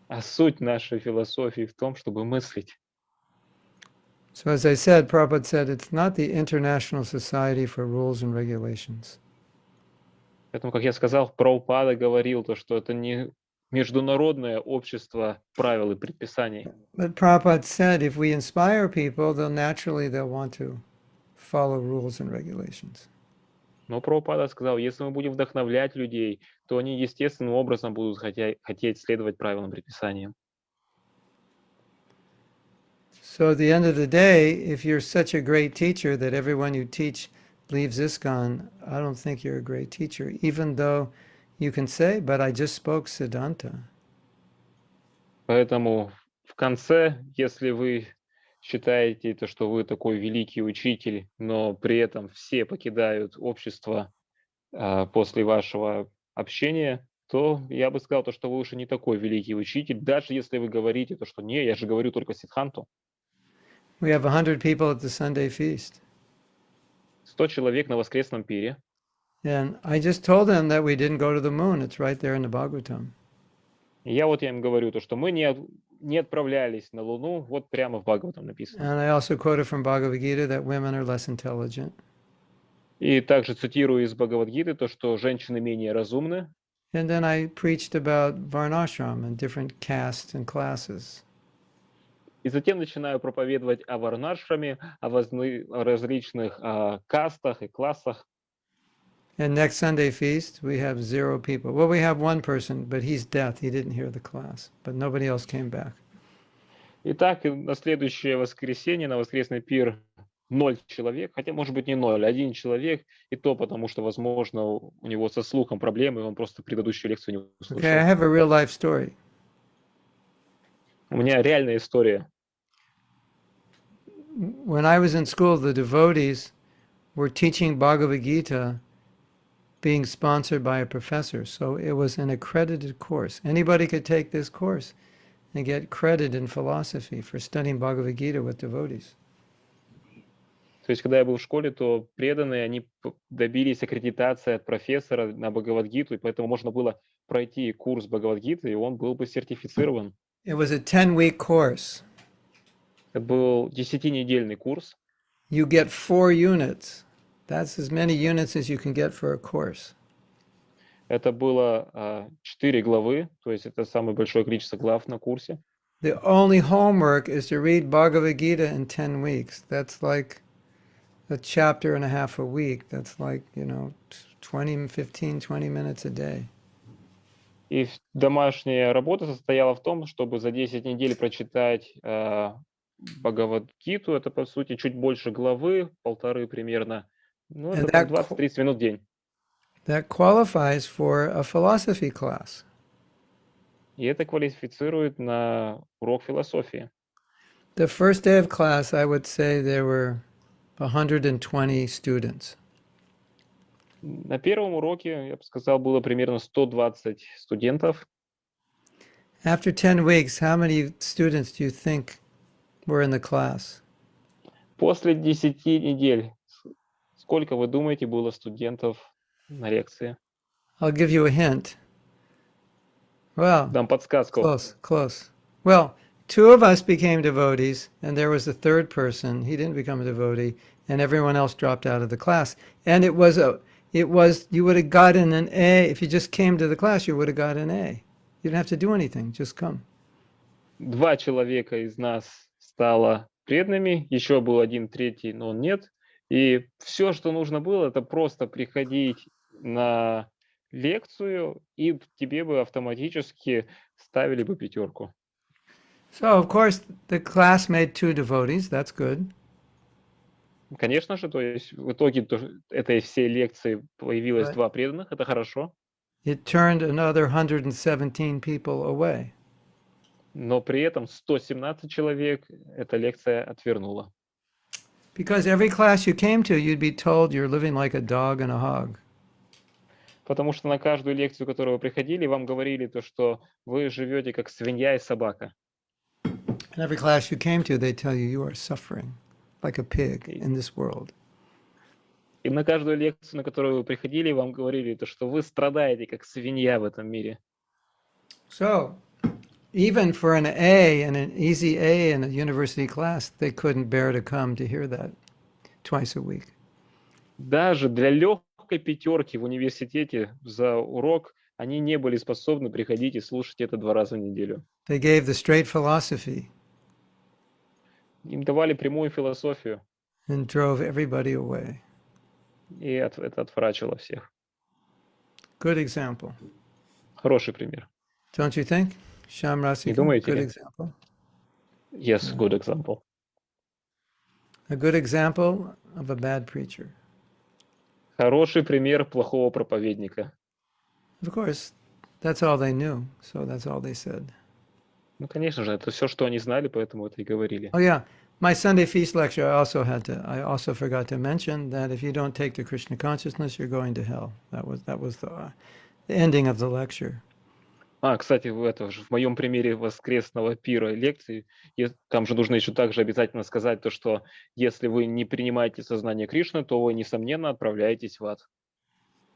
А суть нашей философии в том, чтобы мыслить. So as I said, Prabhupada said, it's not the International Society for Rules and Regulations. Поэтому, как я сказал, Прабхупада говорил, то, что это не международное общество правил и предписаний. But Prabhupada said, if we inspire people, they'll want to follow rules and regulations. Но Прабхупада сказал, если мы будем вдохновлять людей, то они естественным образом будут хотеть следовать правилам и предписаниям. So at the end of the day, if you're such a great teacher that everyone you teach leaves ISKCON, I don't think you're a great teacher, even though you can say, but I just spoke Siddhanta. Поэтому в конце, если вы считаете, то, что вы такой великий учитель, но при этом все покидают общество после вашего общения, то я бы сказал, то, что вы уже не такой великий учитель, даже если вы говорите, то, что не, я же говорю только Сиддханту. We have 100 people at the Sunday feast. 100 человек на воскресном пире. And I just told them that we didn't go to the moon. It's right there in the Bhagavatam. Я им говорю, то, что мы не отправлялись на Луну, вот прямо в Бхагаватам написано. And I also quoted from Bhagavad Gita that women are less intelligent. И также цитирую из Бхагавад-гиты то, что женщины менее разумны. And then I preached about Varnashram and different castes and classes. И затем начинаю проповедовать о варнашраме, о различных кастах и классах. And next Sunday feast, we have 0 people. Well, we have one person, but he's deaf. He didn't hear the class, but nobody else came back. Итак, на следующее воскресенье, на воскресный пир 0 человек, хотя, может быть, не 0, 1 человек, и то потому, что, возможно, у него со слухом проблемы, и он просто предыдущую лекцию не услышал. Okay, I have a real life story. У меня реальная история. When I was in school, the devotees were teaching Bhagavad Gita being sponsored by a professor. So it was an accredited course. Anybody could take this course and get credit in philosophy for studying Bhagavad Gita with devotees. То есть, когда я был в школе, то преданные, они добились аккредитации от профессора на Бхагавад-гиту, и поэтому можно было пройти курс Бхагавад-гиты, и он был бы сертифицирован. It was a 10-week course. Это был 10-недельный курс. You get 4 units. That's as many units as you can get for a course. Это было 4 главы, то есть это самое большое количество глав на курсе. The only homework is to read Bhagavad Gita in 10 weeks. That's like a chapter and a half a week. That's like, 20 minutes a day. И домашняя работа состояла в том, чтобы за 10 недель прочитать Бхагавад-гиту, это, по сути, чуть больше главы, 1,5 примерно. Ну, And это там 20-30 минут в день. that qualifies for a philosophy class. И это квалифицирует на урок философии. The first day of class, I would say there were 120 students. На первом уроке, я бы сказал, было примерно 120 студентов. After 10 weeks, how many students do you think were in the class? После 10 недель, сколько, вы думаете, было студентов на лекции? I'll give you a hint. Well, Дам подсказку. close. Well, 2 of us became devotees, and there was a third person. He didn't become a devotee, and everyone else dropped out of the class. And you would have gotten an A. If you just came to the class, you would have got an A. You didn't have to do anything, just come. 2 человека из нас стало преданными, еще был 1 третий, но он нет. И все, что нужно было, это просто приходить на лекцию, и тебе бы автоматически ставили бы 5. So, of course, the class made 2 devotees. That's good. Конечно же, то есть в итоге этой всей лекции появилось Right. 2 преданных, это хорошо. It turned another 117 people away. Но при этом 117 человек эта лекция отвернула. Because every class you came to, you'd be told you're living like a dog in a hog. Потому что на каждую лекцию, которую вы приходили, вам говорили то, что вы живете как свинья и собака. And every class you came to, they tell you you are suffering like a pig in this world. И на каждую лекцию, на которую вы приходили, вам говорили то, что вы страдаете как свинья в этом мире. So, even for an A and an easy A in a university class, they couldn't bear to come to hear that twice a week. Даже для легкой 5 в университете за урок они не были способны приходить и слушать это 2 раза в неделю. They gave the straight philosophy Им давали прямую философию, and drove everybody away. и это отврачивало всех. Good example. Хороший пример. Don't you think? Sham Rasika, Не думаете good ли? example. Yes, good example. A good example of a bad preacher. Хороший пример плохого проповедника. Of course, that's all they knew, so that's all they said. Ну, конечно же, это все, что они знали, поэтому это и говорили. Oh yeah, my Sunday feast lecture, I also forgot to mention that if you don't take to Krishna consciousness, you're going to hell. That was the ending of the lecture. Кстати, в моем примере воскресного пира лекции, там же нужно еще также обязательно сказать то, что если вы не принимаете сознание Кришны, то вы, несомненно, отправляетесь в ад.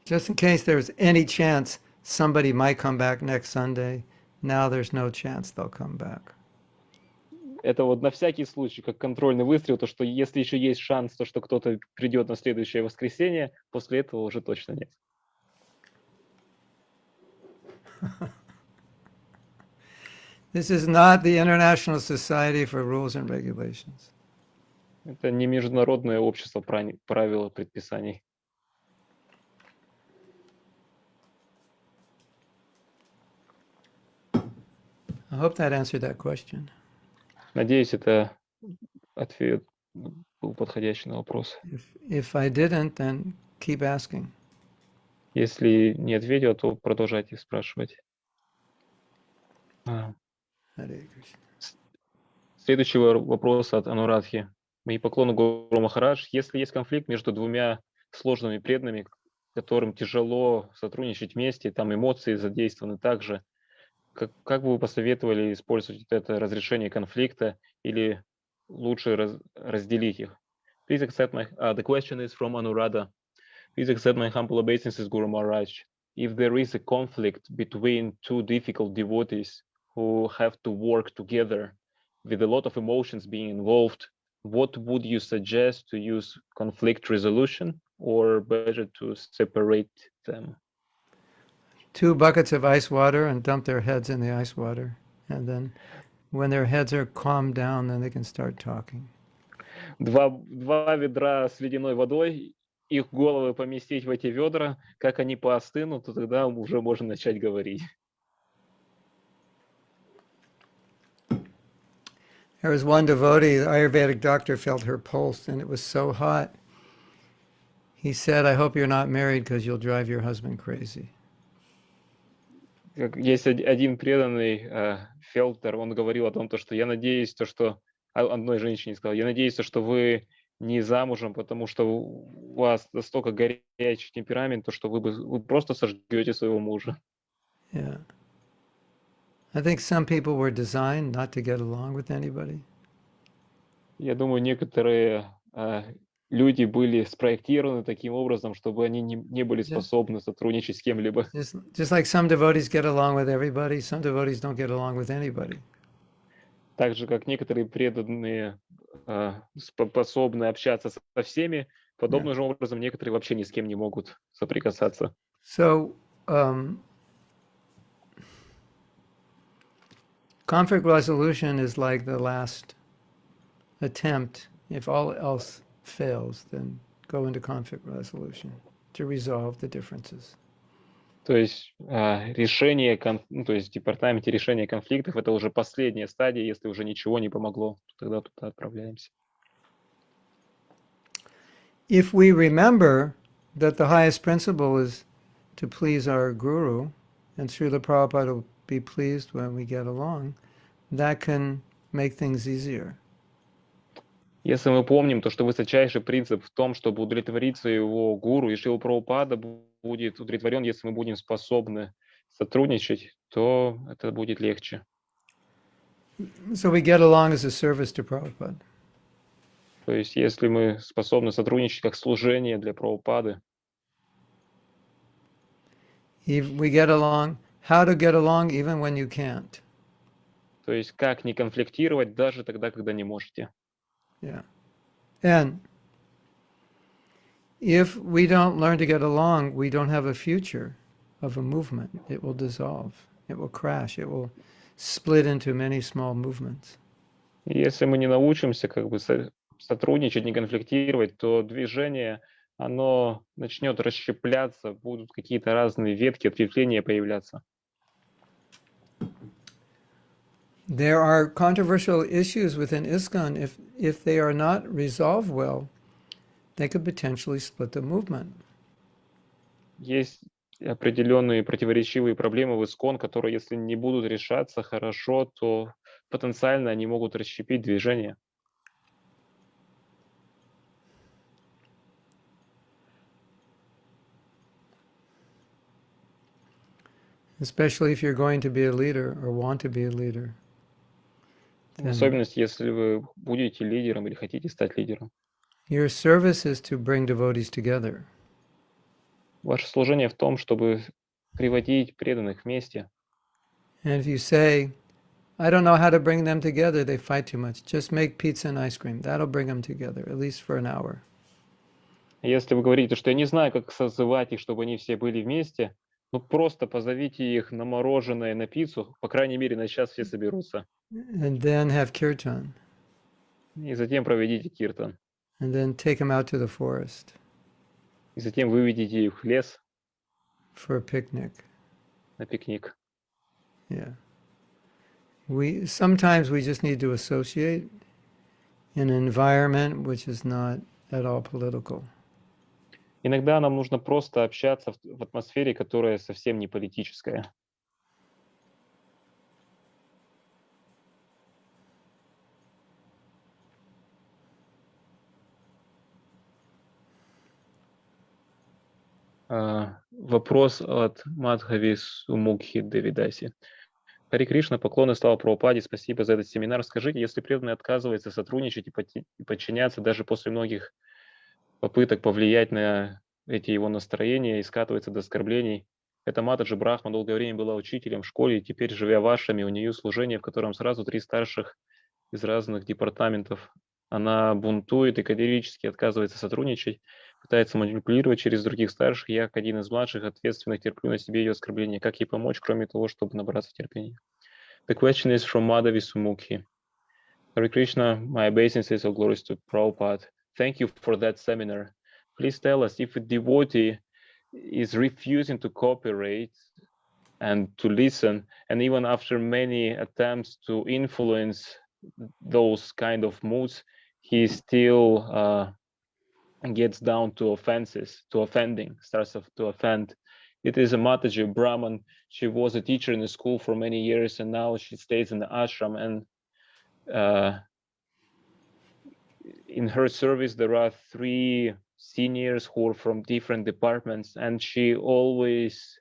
Just in case there's any chance somebody might come back next Sunday, now there's no chance they'll come back. Это вот на всякий случай, как контрольный выстрел, то, что если еще есть шанс, то, что кто-то придет на следующее воскресенье, после этого уже точно нет. This is not the International Society for Rules and Regulations. Это не международное общество правил и предписаний. I hope that answered that question. Надеюсь, это ответ был подходящий на вопрос. If I didn't, then keep asking. Если не ответил, то продолжайте спрашивать. Hare Krishna. Следующий вопрос от Анурадхи. Мои поклоны Гуру Махарадж. Если есть конфликт между 2 сложными преданными, которым тяжело сотрудничать вместе, там эмоции задействованы также, как бы вы посоветовали использовать это разрешение конфликта или лучше разделить их? Please accept the question is from Anuradha. Please accept my humble obeisances, Guru Maharaj. If there is a conflict between 2 difficult devotees who have to work together with a lot of emotions being involved, what would you suggest to use conflict resolution or better to separate them? 2 buckets of ice water and dump their heads in the ice water. And then when their heads are calmed down, then they can start talking. 2 ведра с ледяной водой, их головы поместить в эти ведра, как они поостынут, то тогда уже можно начать говорить. There was one devotee, the Ayurvedic doctor felt her pulse and it was so hot. He said, I hope you're not married because you'll drive your husband crazy. Есть один преданный Фелтер, он говорил о том, что я надеюсь, что одной женщине сказал, я надеюсь, что вы не замужем, потому что у вас настолько горячий темперамент, что вы просто сожгете своего мужа. Yeah. I think some people were designed not to get along with anybody. Я думаю, некоторые люди были спроектированы таким образом, чтобы они не были способны сотрудничать с кем-либо. Just like some devotees get along with everybody, some devotees don't get along with anybody. Так же, как некоторые преданные способны общаться со всеми, подобным же образом некоторые вообще ни с кем не могут соприкасаться. So, conflict resolution is like the last attempt. If all else fails, then go into conflict resolution to resolve the differences. То есть решение, то есть в департаменте решения конфликтов это уже последняя стадия, если уже ничего не помогло, тогда туда отправляемся. If we remember that the highest principle is to please our guru, and Srila Prabhupada will be pleased when we get along, that can make things easier. Если мы помним то, что высочайший принцип в том, чтобы удовлетворить своего гуру, и Шрила Прабхупада будет удовлетворен, если мы будем способны сотрудничать, то это будет легче. So we get along as a service to Prabhupada. То есть если мы способны сотрудничать как служение для Прабхупады. We get along, how to get along even when you can't. То есть как не конфликтировать даже тогда, когда не можете. Yeah. And if we don't learn to get along, we don't have a future of a movement. It will dissolve. It will crash. It will split into many small movements. Если мы не научимся сотрудничать, не конфликтировать, то движение, оно начнет расщепляться, будут какие-то разные ветки, ответвления появляться. There are controversial issues within ISKCON. If they are not resolved well, they could potentially split the movement. Есть определенные противоречивые проблемы в ИСККОН, которые, если не будут решаться хорошо, то потенциально они могут расщепить движение. Especially if you're going to be a leader or want to be a leader. В особенности, если вы будете лидером или хотите стать лидером. Your service is to bring devotees together. Ваше служение в том, чтобы приводить преданных вместе. And if you say, I don't know how to bring them together, they fight too much. Just make pizza and ice cream. That'll bring them together, at least for an hour. Если вы говорите, что я не знаю, как созывать их, чтобы они все были вместе, ну просто позовите их на мороженое, на пиццу, по крайней мере, на час все соберутся. And then have kirtan. И затем проведите киртан. And then take them out to the forest. И затем выведите их в лес. For a picnic. На пикник. Yeah. Sometimes we just need to associate in an environment which is not at all political. Иногда нам нужно просто общаться в атмосфере, которая совсем не политическая. Вопрос от Мадхави Сумукхи Девидаси. Хари Кришна, поклоны, слава Прабхупаде, спасибо за этот семинар. Скажите, если преданный отказывается сотрудничать и подчиняться даже после многих попыток повлиять на эти его настроения и скатывается до оскорблений, эта Матаджи Брахма долгое время была учителем в школе, и теперь, живя в ашраме, у нее служение, в котором сразу 3 старших из разных департаментов. Она бунтует и категорически отказывается сотрудничать, пытается манипулировать через других старших. Я, как один из младших, ответственных, терплю на себе ее оскорбления. Как ей помочь, кроме того, чтобы набраться терпения? The question is from Madhavi Sumukhi. Hare Krishna, my obeisances or glories to Prabhupada. Thank you for that seminar. Please tell us if a devotee is refusing to cooperate and to listen, and even after many attempts to influence those kind of moods, he still gets down to offenses, to offending, starts to offend. It is a Mataji Brahman. She was a teacher in the school for many years, and now she stays in the ashram. And in her service, there are 3 seniors who are from different departments, and she always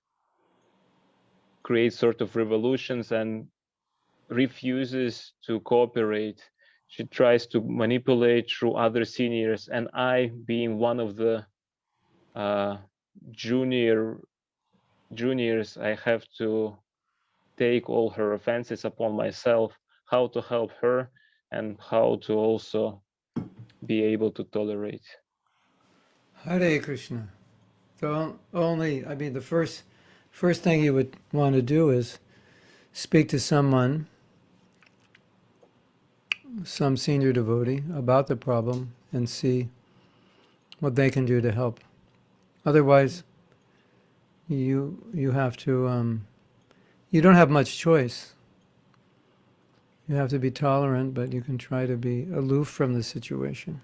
creates sort of revolutions and refuses to cooperate. She tries to manipulate through other seniors, and I, being one of the juniors, I have to take all her offenses upon myself, how to help her and how to also be able to tolerate. Hare Krishna. So the first thing you would want to do is speak to someone, some senior devotee, about the problem and see what they can do to help. Otherwise, you have to, you don't have much choice. You have to be tolerant, but you can try to be aloof from the situation.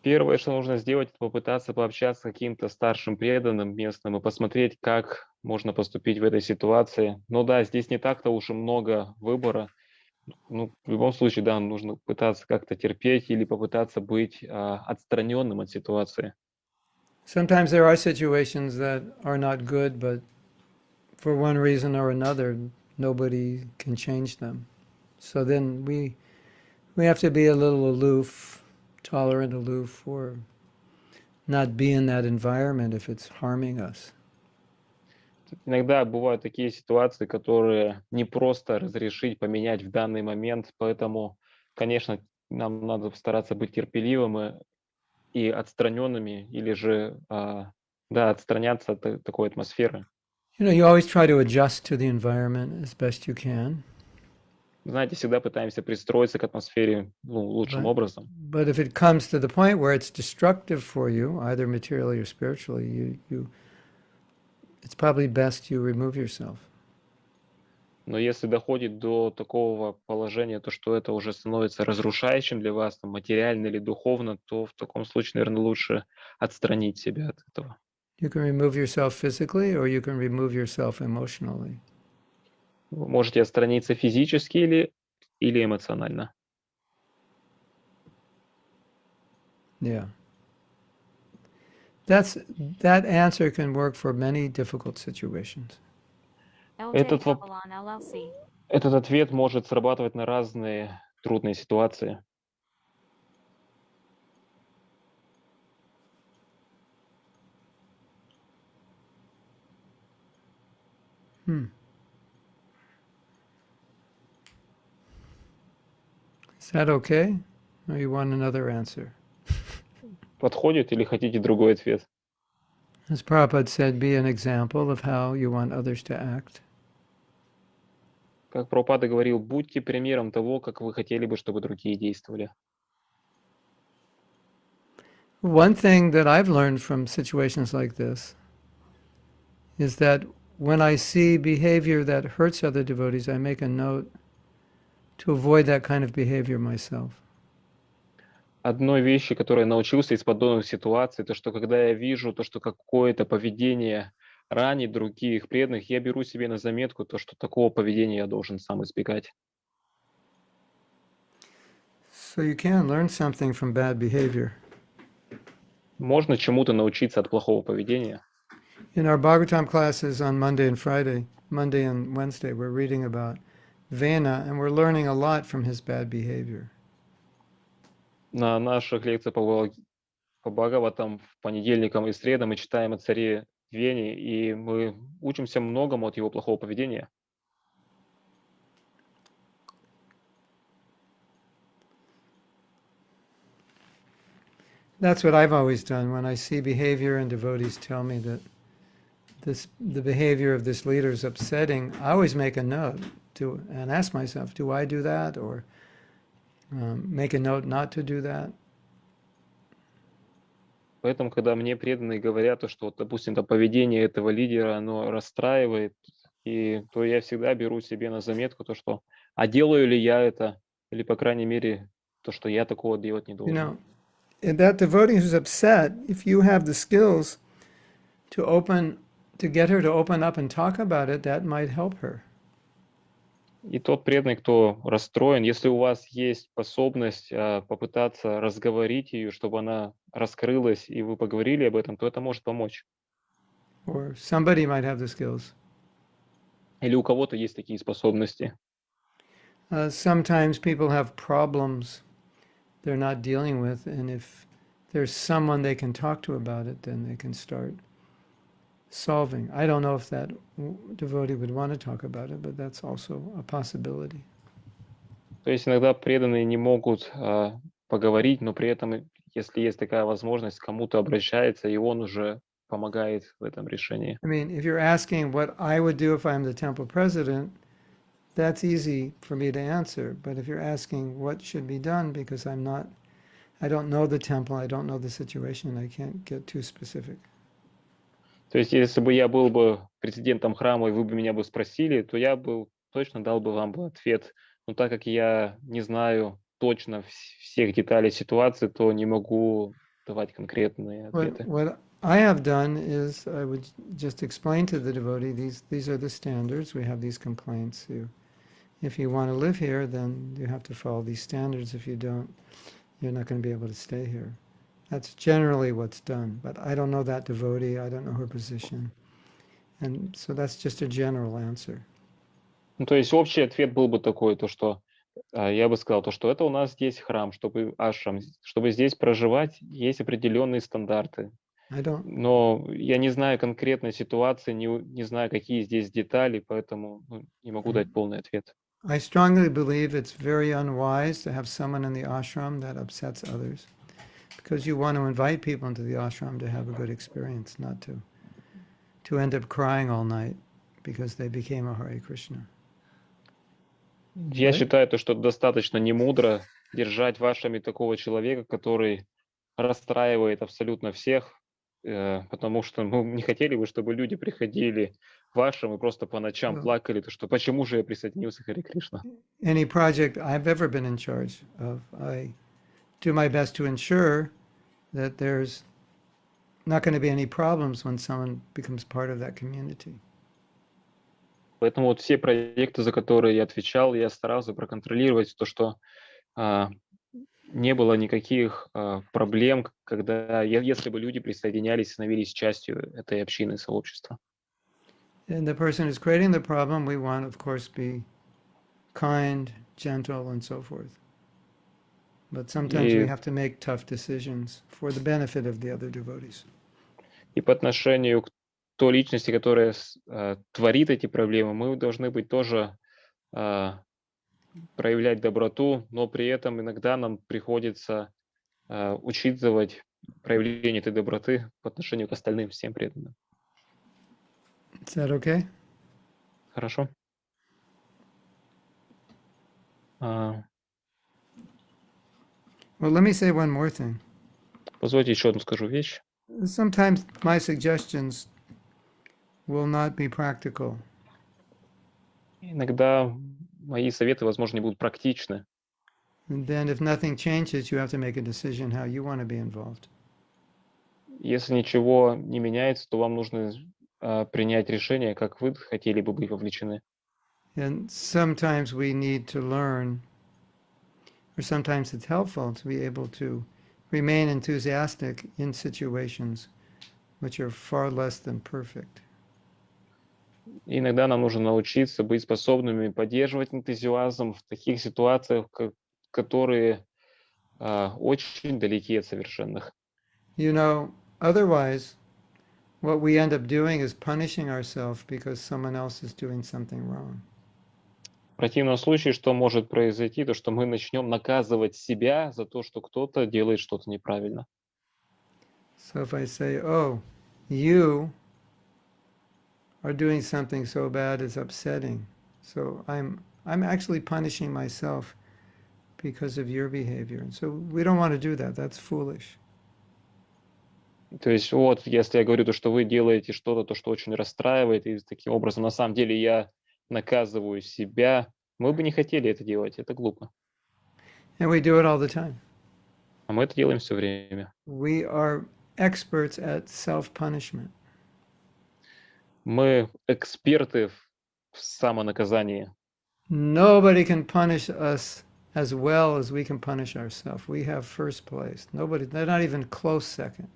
Первое, что нужно сделать, это попытаться пообщаться с каким-то старшим преданным местным и посмотреть, как можно поступить в этой ситуации. Но да, здесь не так-то уж и много выбора. Ну, в любом случае, да, нужно пытаться как-то терпеть или попытаться быть отстраненным от ситуации. Sometimes there are situations that are not good, but for one reason or another, nobody can change them. So then we have to be a little aloof, tolerant, aloof, or not be in that environment if it's harming us. Иногда бывают такие ситуации, которые не просто разрешить, поменять в данный момент, поэтому, конечно, нам надо стараться быть терпеливым и отстраненными, или же, да, отстраняться от такой атмосферы. You always try to adjust to the environment as best you can. Знаете, всегда пытаемся пристроиться к атмосфере лучшим образом. But if it comes to the point where it's destructive for you, either materially or spiritually, it's probably best you remove yourself. Но если доходит до такого положения, то что это уже становится разрушающим для вас, там, материально или духовно, то в таком случае, наверное, лучше отстранить себя от этого. You can remove yourself physically, or you can remove yourself emotionally. Вы можете отстраниться физически или эмоционально. Yeah. That answer can work for many difficult situations. Этот ответ может срабатывать на разные трудные ситуации. Is that okay? Or you want another answer? Подходит или хотите другой ответ? As Prabhupada said, be an example of how you want others to act. Как Прабхупада говорил, будьте примером того, как вы хотели бы, чтобы другие действовали. One thing that I've learned from situations like this is that when I see behavior that hurts other devotees, I make a note to avoid that kind of behavior myself. Одной вещи, которой я научился из подобных ситуаций, то что когда я вижу то, что какое-то поведение ранит других преданных, я беру себе на заметку то, что такого поведения я должен сам избегать. So you can learn something from bad behavior. Можно чему-то научиться от плохого поведения. In our Bhagavatam classes on Monday and Wednesday, we're reading about Vena, and we're learning a lot from his bad behavior. На наших лекциях по Бхагаватам в понедельникам и средам мы читаем о царе Вене, и мы учимся многому от его плохого поведения. That's what I've always done. When I see behavior and devotees tell me that the behavior of this leader is upsetting, I always make a note and ask myself, do I do that? Or make a note not to do that. Поэтому, когда мне преданные говорят, что, допустим, поведение этого лидера, оно расстраивает, то я всегда беру себе на заметку то, что, а делаю ли я это, или, по крайней мере, то, что я такого делать не You должен. know, and that devotee who's upset, if you have the skills to get her to open up and talk about it, that might help her. И тот преданный, кто расстроен, если у вас есть способность попытаться разговорить ее, чтобы она раскрылась, и вы поговорили об этом, то это может помочь. Or somebody might have the skills. Или у кого-то есть такие способности. Sometimes people have problems they're not dealing with, and if there's someone they can talk to about it, then they can start solving. I don't know if that devotee would want to talk about it, but that's also a possibility. То есть иногда преданные не могут поговорить, но при этом, если есть такая возможность, к кому-то обращается, и он уже помогает в этом решении. I mean, if you're asking what I would do if I'm the temple president, that's easy for me to answer. But if you're asking what should be done, because I don't know the temple, I don't know the situation, I can't get too specific. То есть если бы я был бы президентом храма, и вы бы меня бы спросили, то я бы точно дал бы вам ответ. Но так как я не знаю точно всех деталей ситуации, то не могу давать конкретные ответы. What I have done is I would just explain to the devotee, these are the standards, we have these complaints. If you want to live here, then you have to follow these standards. If you don't, you're not going to be able to stay here. That's generally what's done, but I don't know that devotee, I don't know her position. And so that's just a general answer. Ну, то есть общий ответ был бы такой, то что я бы сказал, то что это у нас здесь храм, чтобы ашрам, чтобы здесь проживать, есть определенные стандарты. Но я не знаю конкретной ситуации, не знаю, какие здесь детали, поэтому не могу дать полный ответ. I strongly believe it's very unwise to have someone in the ashram that upsets others, because you want to invite people into the ashram to have a good experience, not to end up crying all night because they became a Hare Krishna. Я считаю, то, что достаточно немудро держать в ашраме такого человека, который расстраивает абсолютно всех, потому что мы не хотели бы, чтобы люди приходили в ашрам и просто по ночам плакали, то что почему же я присоединился к Харе Кришна. Any project I've ever been in charge of, I do my best to ensure that there's not going to be any problems when someone becomes part of that community. Поэтому вот все проекты, за которые я отвечал, я старался проконтролировать то, что не было никаких проблем, если бы люди присоединялись, становились частью этой общины, сообщества. And the person who's creating the problem, we want, of course, be kind, gentle, and so forth. But sometimes we have to make tough decisions for the benefit of the other devotees. И по отношению к той личности, которая творит эти проблемы, мы должны быть тоже проявлять доброту, но при этом иногда нам приходится учитывать проявление этой доброты по отношению к остальным всем преданным. Is that okay? Хорошо. Well, let me say one more thing. Позвольте еще одну скажу вещь. Sometimes my suggestions will not be practical. Иногда мои советы, возможно, не будут практичны. And then if nothing changes, you have to make a decision how you want to be involved. Если ничего не меняется, то вам нужно принять решение, как вы хотели бы быть вовлечены. And sometimes we need to learn, or sometimes it's helpful to be able to remain enthusiastic in situations which are far less than perfect. Иногда нам нужно научиться быть способными поддерживать энтузиазм в таких ситуациях, которые очень далеки от совершенных. You know, otherwise, what we end up doing is punishing ourselves because someone else is doing something wrong. В противном случае, что может произойти, то что мы начнем наказывать себя за то, что кто-то делает что-то неправильно. So if I say, "Oh, you are doing something so bad it's upsetting," so I'm actually punishing myself because of your behavior. And so we don't want to do that. That's foolish. То есть вот, если я говорю то, что вы делаете что-то, то, что очень расстраивает, и таким образом на самом деле я наказываю себя, мы бы не хотели это делать, это глупо. And we do it all the time. А мы это делаем все время. We are experts at self-punishment. Мы эксперты в самонаказании. Nobody can punish us as well as we can punish ourselves. We have first place. Nobody, they're not even close second.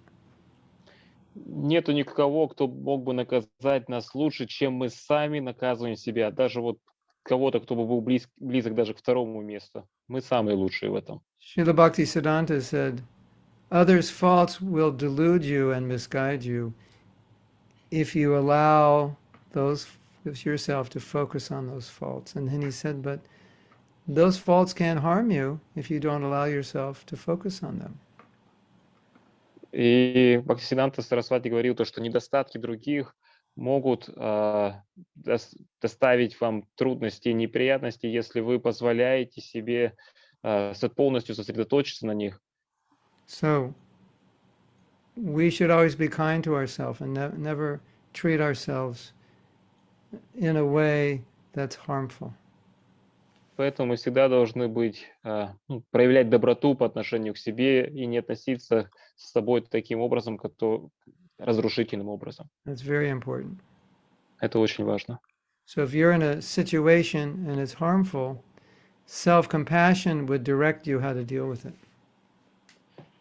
Нету никого, кто мог бы наказать нас лучше, чем мы сами наказываем себя. Даже вот кого-то, кто бы был близок даже к второму месту. Мы самые лучшие в этом. Srila Bhaktisiddhanta said, others' faults will delude you and misguide you if you allow yourself to focus on those faults. And then he said, but those faults can't harm you if you don't allow yourself to focus on them. И Бхактисиддханта Сарасвати говорил то, что недостатки других могут доставить вам трудности и неприятности, если вы позволяете себе полностью сосредоточиться на них. So we should always be kind to ourselves and never treat ourselves in a way that's harmful. Поэтому мы всегда должны проявлять доброту по отношению к себе и не относиться с собой таким образом, разрушительным образом. That's very important. Это очень важно. So if you're in a situation and it's harmful, self-compassion would direct you how to deal with it.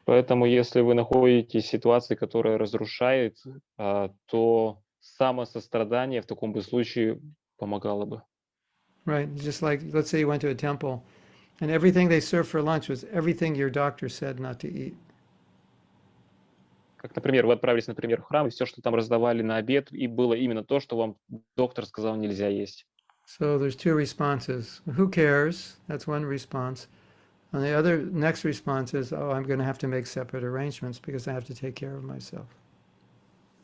Поэтому если вы находитесь в ситуации, которая разрушает, то самосострадание в таком бы случае помогало бы. Right, just like, let's say you went to a temple and everything they served for lunch was everything your doctor said not to eat. Как, например, вы отправились, например, в храм, и все, что там раздавали на обед, и было именно то, что вам доктор сказал нельзя есть. So there's two responses. Who cares? That's one response. And the other next response is, oh, I'm going to have to make separate arrangements because I have to take care of myself.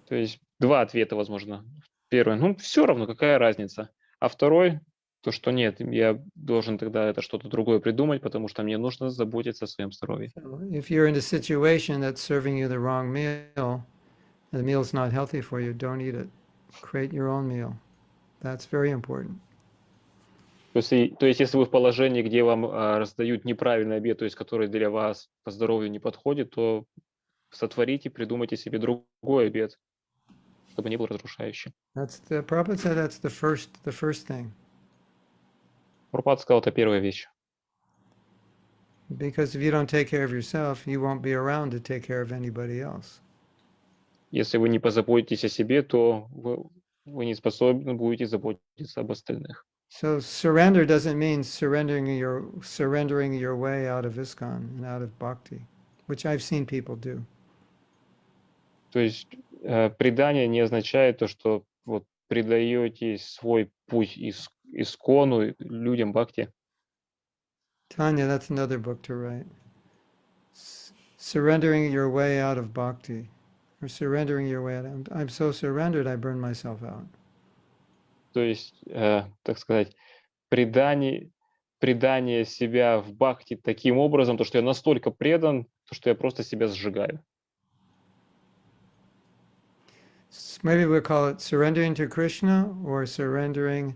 То есть два ответа, возможно. Первый, все равно, какая разница. А второй, то, что нет, я должен тогда что-то другое придумать, потому что мне нужно заботиться о своем здоровье. So if you're in a situation that's serving you the wrong meal, and the meal's not healthy for you, don't eat it. Create your own meal. That's very important. То есть, если вы в положении, где вам раздают неправильный обед, то есть, который для вас по здоровью не подходит, то сотворите, придумайте себе другой обед, чтобы не был разрушающим. Prabhupada said that's the first thing. Прабхупада сказал, это первая вещь. Because if you don't take care of yourself, you won't be around to take care of anybody else. Если вы не позаботитесь о себе, то вы не способны будете заботиться об остальных. So surrender doesn't mean surrendering your way out of ISKCON and out of bhakti, which I've seen people do. То есть предание не означает то, что вот предаете свой путь искону людям бхакти. Tanya, that's another book to write. Surrendering your way out of bhakti, or surrendering your way out. I'm so surrendered, I burn myself out. То есть, так сказать, предание себя в бхакти таким образом, то, что я настолько предан, то, что я просто себя сжигаю. Maybe we'll call it surrendering to Krishna or surrendering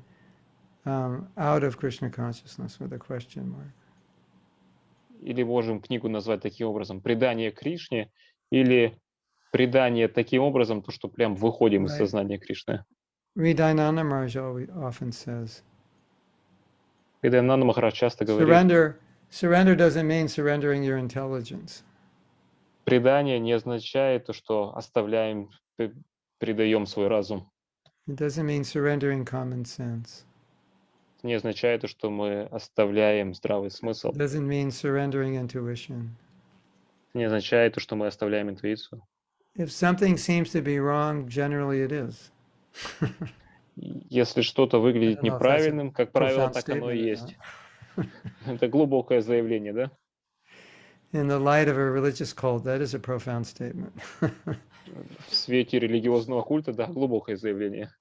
out of Krishna consciousness with a question mark. Или можем книгу назвать таким образом: предание Кришне, или предание таким образом, то, что прям выходим из сознания Кришны. Hridayananda Maharaj often says. Hridayananda Maharaj часто говорит. Surrender doesn't mean surrendering your intelligence. Предание не означает то, что предаем свой разум. It doesn't mean surrendering common sense. Не означает то, что мы оставляем здравый смысл. It doesn't mean surrendering intuition. Не означает то, что мы оставляем интуицию. If something seems to be wrong, generally it is. Если что-то выглядит неправильным, как правило, так оно и есть. Это глубокое заявление, да? In the light of a religious cult, that is a profound statement. В свете религиозного культа, да, глубокое заявление.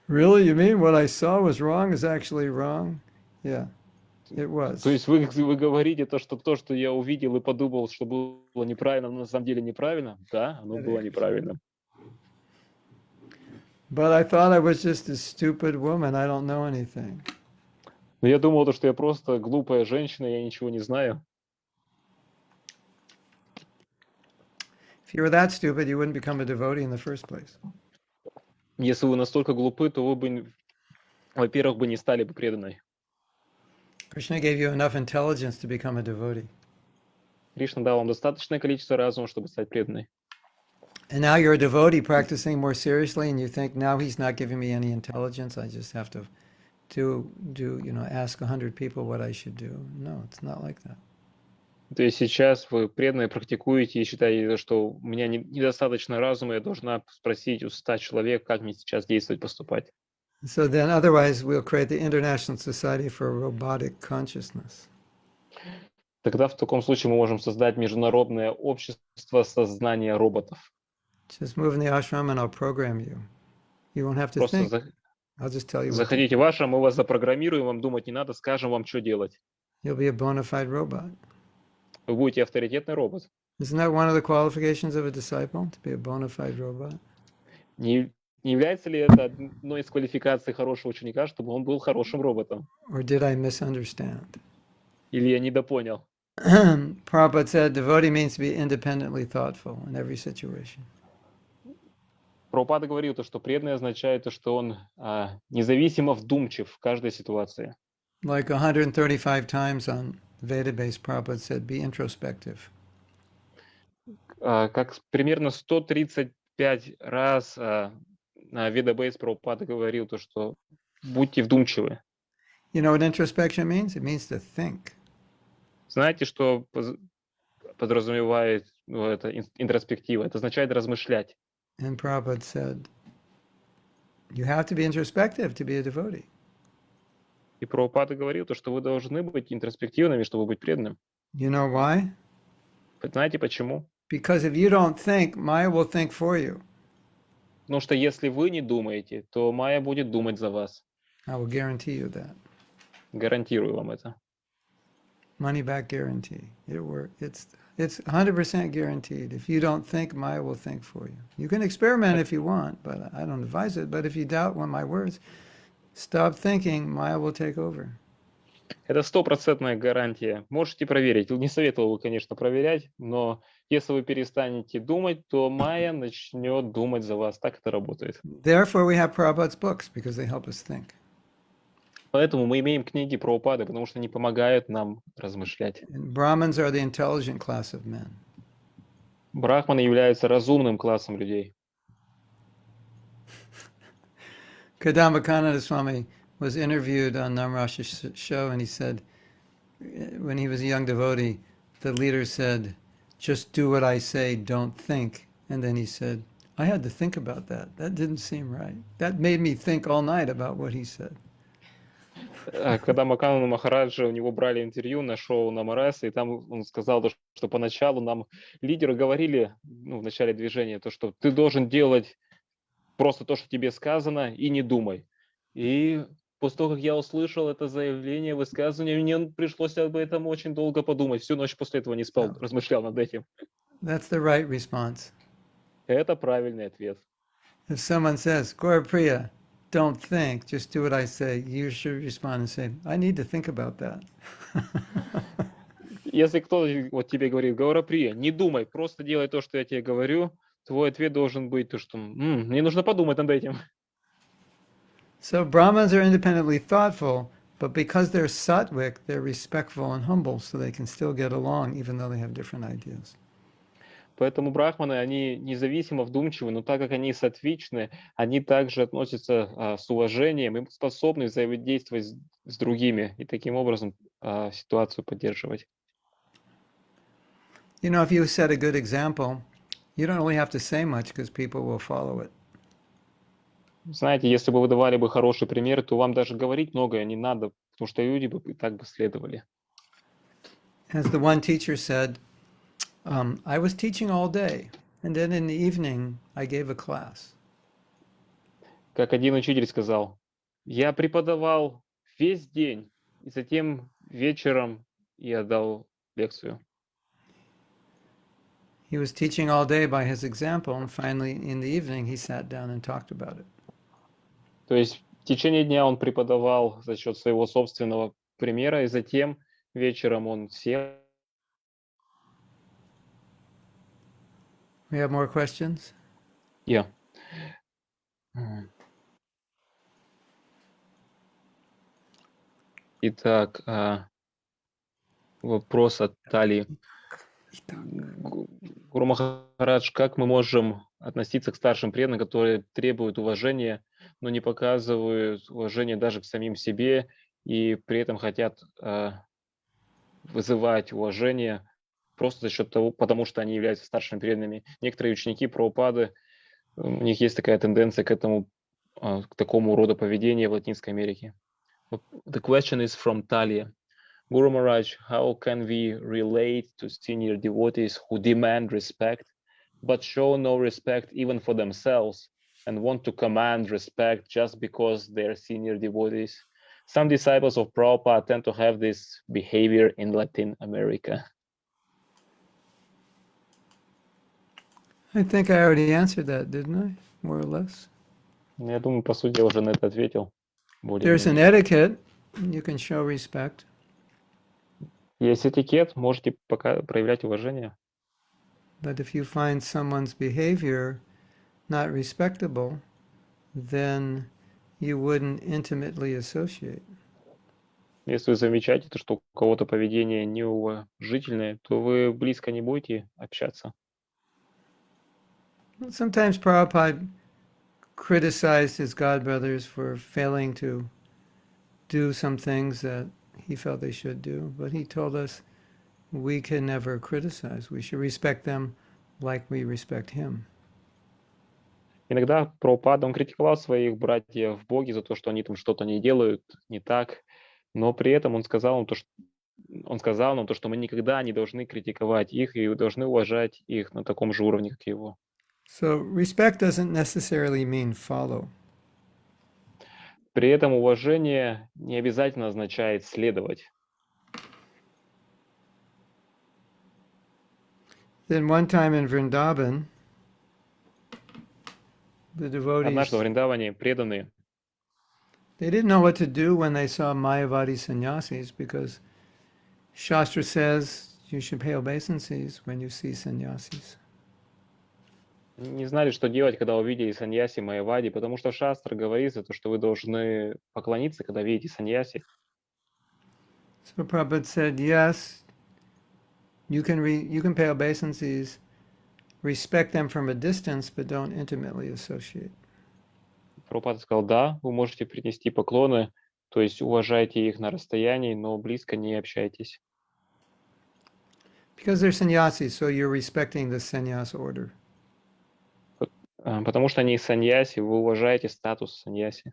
Really? You mean what I saw was wrong is actually wrong? Yeah, it was. То есть вы говорите то, что я увидел и подумал, что было неправильно, но на самом деле неправильно? Да, оно было неправильным. But I thought I was just a stupid woman. I don't know anything. Но я думал, что я просто глупая женщина, я ничего не знаю. If you were that stupid, you wouldn't become a devotee in the first place. Если вы настолько глупы, то вы бы, во-первых, бы не стали бы преданной. Krishna gave you enough intelligence to become a devotee. Кришна дал вам достаточное количество разума, чтобы стать преданной. And now you're a devotee practicing more seriously, and you think, now he's not giving me any intelligence. I just have to ask 100 people what I should do. No, it's not like that. То есть сейчас вы преданно практикуете и считаете, что у меня недостаточно разума, я должна спросить у 100 человек, как мне сейчас действовать, поступать. So then otherwise we'll create the International Society for Robotic Consciousness. Тогда в таком случае мы можем создать международное общество сознания роботов. Just move in the ashram and I'll program you. You won't have to Просто think. I'll just tell you what to do. заходите в ашрам, мы вас запрограммируем, вам думать не надо, скажем вам, что делать. You'll be a bona fide robot. Вы будете авторитетный робот. Isn't that one of the qualifications of a disciple, to be a bona fide robot? Не является ли это одной из квалификаций хорошего ученика, чтобы он был хорошим роботом? Or did I misunderstand? Или я недопонял? Prabhupada said devotee means to be independently thoughtful in every situation. Прабхупада говорил, что преданный означает, что он независимо вдумчив в каждой ситуации. Like 135 times on Veda-based, Prabhupada said, be introspective. Как примерно 135 раз на Veda-based Прабхупада говорил, что будьте вдумчивы. You know what introspection means? It means to think. Знаете, что подразумевает это интроспектива? Это означает размышлять. And Prabhupada said, you have to be introspective to be a devotee. И Прабхупада говорил, что вы должны быть интроспективными, чтобы быть преданным. You know why? Знаете почему? Because if you don't think, Maya will think for you. Потому что если вы не думаете, то Майя будет думать за вас. I will guarantee you that. Гарантирую вам это. Money back guarantee. It's 100% guaranteed. If you don't think, Maya will think for you. You can experiment if you want, but I don't advise it. But if you doubt one of my words, stop thinking, Maya will take over. Это 100% гарантия. Можете проверить. Не советовал бы, конечно, проверять, но если вы перестанете думать, то Майя начнет думать за вас. Так это работает. Therefore, we have Prabhupada's books, because they help us think. Поэтому мы имеем книги Прабхупады, потому что они помогают нам размышлять. And Brahmins are the intelligent class of men. Брахманы являются разумным классом людей. Kadamba Swami was interviewed on Namras's show, and he said, when he was a young devotee, the leader said, just do what I say, don't think. And then he said, I had to think about that. That didn't seem right. That made me think all night about what he said. Когда Маканана Махараджа, у него брали интервью на шоу Намареса, и там он сказал, что поначалу нам лидеры говорили, в начале движения, что ты должен делать просто то, что тебе сказано, и не думай. И после того, как я услышал это заявление, высказывание, мне пришлось об этом очень долго подумать. Всю ночь после этого не спал, размышлял над этим. That's the right response. Это правильный ответ. If someone says, Gaurapriya, don't think, just do what I say, you should respond and say, I need to think about that. Если кто-то тебе говорит, Гаураприя, не думай, просто делай то, что я тебе говорю, твой ответ должен быть, что мне нужно подумать над этим. So Brahmins are independently thoughtful, but because they're sattvic, they're respectful and humble, so they can still get along, even though they have different ideas. Поэтому брахманы, они независимо вдумчивы, но так как они саттвичны, они также относятся с уважением и способны взаимодействовать с другими и таким образом ситуацию поддерживать. You know, if you set a good example, you don't really have to say much because people will follow it. Знаете, если бы вы давали бы хороший пример, то вам даже говорить многое не надо, потому что люди бы и так бы следовали. As the one teacher said, I was teaching all day, and then in the evening I gave a class. Как один учитель сказал, я преподавал весь день, и затем вечером я дал лекцию. He was teaching all day by his example, and finally in the evening he sat down and talked about it. То есть В течение дня он преподавал за счет своего собственного примера, и затем вечером он сел. We have more questions? Yeah. Итак, вопрос от Тали. Гуру Махарадж, как мы можем относиться к старшим преданным, которые требуют уважения, но не показывают уважения даже к самим себе и при этом хотят вызывать уважение просто за счет того, потому что они являются старшими преданными. Некоторые ученики Прабхупады, у них есть такая тенденция к этому, к такому роду поведения в Латинской Америке. The question is from Talia. Guru Maharaj, how can we relate to senior devotees who demand respect, but show no respect even for themselves and want to command respect just because they're senior devotees? Some disciples of Prabhupada tend to have this behavior in Latin America. I think I already answered that, didn't I? More or less. Я думаю, по сути, я уже на это ответил. There's an etiquette. You can show respect. Есть этикет, можете пока проявлять уважение. But if you find someone's behavior not respectable, then you wouldn't intimately associate. Если вы замечаете, что у кого-то поведение неуважительное, то вы близко не будете общаться. Sometimes Prabhupada criticized his godbrothers for failing to do some things that he felt they should do, but he told us we can never criticize. We should respect them like we respect him. Иногда Прабхупада, он критиковал своих братьев в Боге за то, что они там что-то не делают не так, но при этом он сказал нам то, что мы никогда не должны критиковать их и должны уважать их на таком же уровне, как его. So respect doesn't necessarily mean follow. При этом уважение не обязательно означает следовать. Then one time in Vrindavan, the devotees, Однажды в Вриндаване преданные, they didn't know what to do when they saw Mayavadi sannyasis, because Shastra says you should pay obeisances when you see sannyasis. не знали, что делать, когда увидели саньяси Майявади, потому что Шастра говорится, что вы должны поклониться, когда видите саньяси. So Prabhupada said, yes, you can pay obeisances, respect them from a distance, but don't intimately associate. Прабхупада сказал, да, вы можете принести поклоны, то есть уважайте их на расстоянии, но близко не общайтесь. Because they're sannyasis, so you're respecting the sannyas order. Потому что они саньяси, вы уважаете статус саньяси.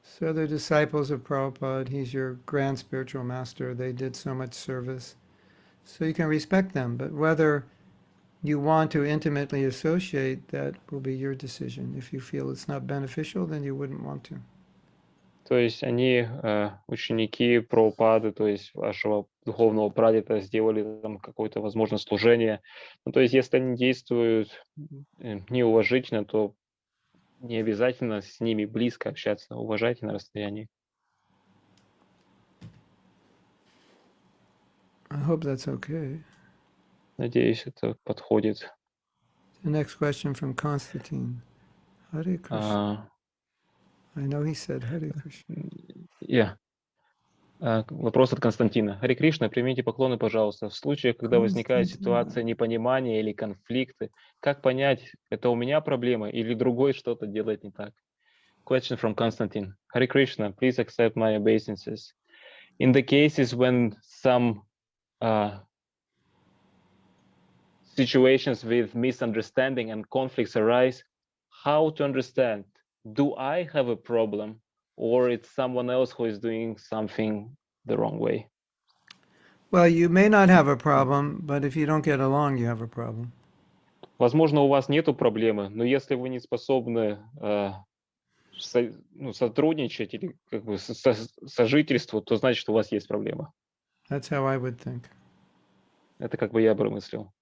So they're disciples of Prabhupada. He's your grand spiritual master. They did so much service. So you can respect them, but whether you want to intimately associate, that will be your decision. If you feel it's not beneficial, then you wouldn't want to. То есть они ученики Прабхупады, то есть вашего духовного прадеда, сделали там какое-то, возможно, служение. Ну, то есть если они действуют неуважительно, то не обязательно с ними близко общаться, уважайте на расстоянии. I hope that's okay. Надеюсь, это подходит. The next question from Constantine. Hare Krishna. I know he said Hare Krishna. Вопрос от Константина. Харе Кришна, примите поклоны, пожалуйста. В случае, когда возникает ситуация непонимания или конфликты, как понять, это у меня проблема или другой что-то делает не так? Question from Constantine. Hare Krishna, please accept my obeisances. In the cases when some situations with misunderstanding and conflicts arise, how to understand? Do I have a problem? Or it's someone else who is doing something the wrong way? Well, you may not have a problem, but if you don't get along, you have a problem. Возможно, у вас нету проблемы, но если вы не способны сотрудничать или как бы сожительству, то значит, у вас есть проблема. That's how I would think. Это как бы я бы мыслил.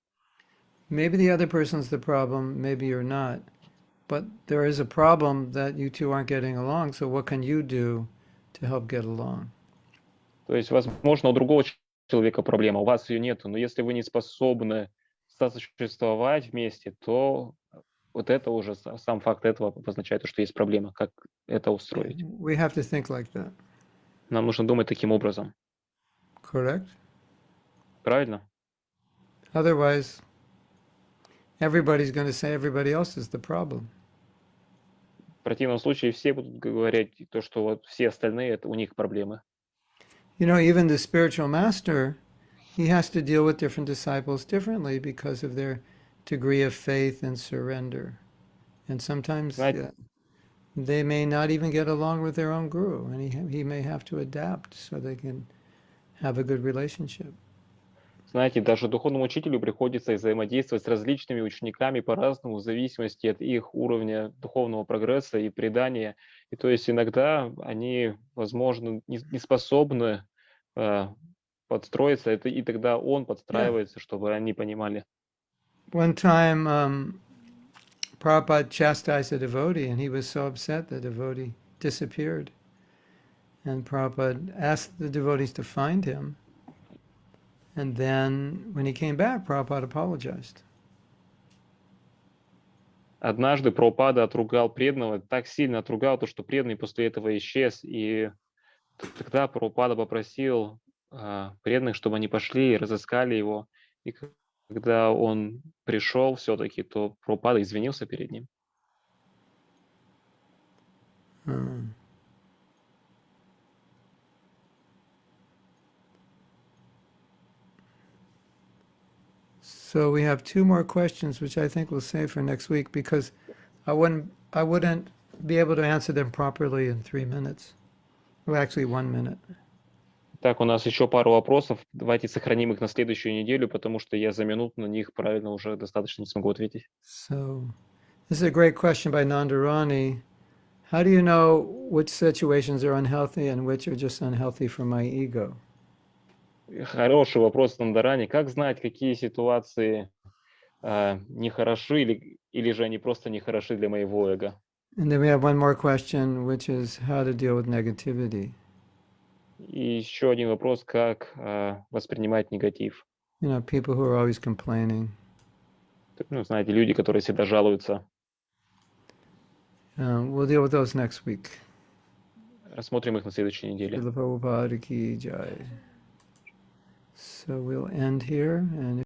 Maybe the other person's the problem, maybe you're not. but there is a problem that you two aren't getting along. So what can you do to help get along? То есть, возможно, у другого человека проблема, у вас ее нету, но если вы не способны сосуществовать вместе, то вот это уже сам факт этого обозначает, что есть проблема. Как это устроить? We have to think like that. Нам нужно думать таким образом. Correct? Правильно? Otherwise, everybody's going to say everybody else is the problem. В противном случае все будут говорить то, что вот все остальные, это у них проблемы. You know, even the spiritual master, he has to deal with different disciples differently because of their degree of faith and surrender. And sometimes they may not even get along with their own guru, and he may have to adapt so they can have a good relationship. Знаете, даже духовному учителю приходится взаимодействовать с различными учениками по-разному, в зависимости от их уровня духовного прогресса и предания. И то есть иногда они, возможно, не способны подстроиться, и тогда он подстраивается, чтобы они понимали. One time, Prabhupada chastised a devotee, and he was so upset the devotee disappeared. And Prabhupada asked the devotees to find him. And then when he came back, Prabhupada apologized. Однажды Прабхупада отругал преданного, так сильно отругал, то, что преданный после этого исчез. И тогда Прабхупада попросил преданных, чтобы они пошли и разыскали его. И когда он пришел все-таки, то Прабхупада извинился перед ним. So we have two more questions, which I think we'll save for next week because I wouldn't be able to answer them properly in 3 minutes. Well, actually 1 minute. Так, у нас еще пару вопросов. Давайте сохраним их на следующую неделю, потому что я за минуту на них правильно уже достаточно не смогу ответить. So, this is a great question by Nandarani. How do you know which situations are unhealthy and which are just unhealthy for my ego? Хороший вопрос, Нандарани. Как знать, какие ситуации нехороши или же они просто нехороши для моего эго? And then we have one more question, which is how to deal with negativity. И еще один вопрос, как воспринимать негатив. You know, people who are always complaining. Ну, знаете, люди, которые всегда жалуются. We'll deal with those next week. Рассмотрим их на следующей неделе. So we'll end here, and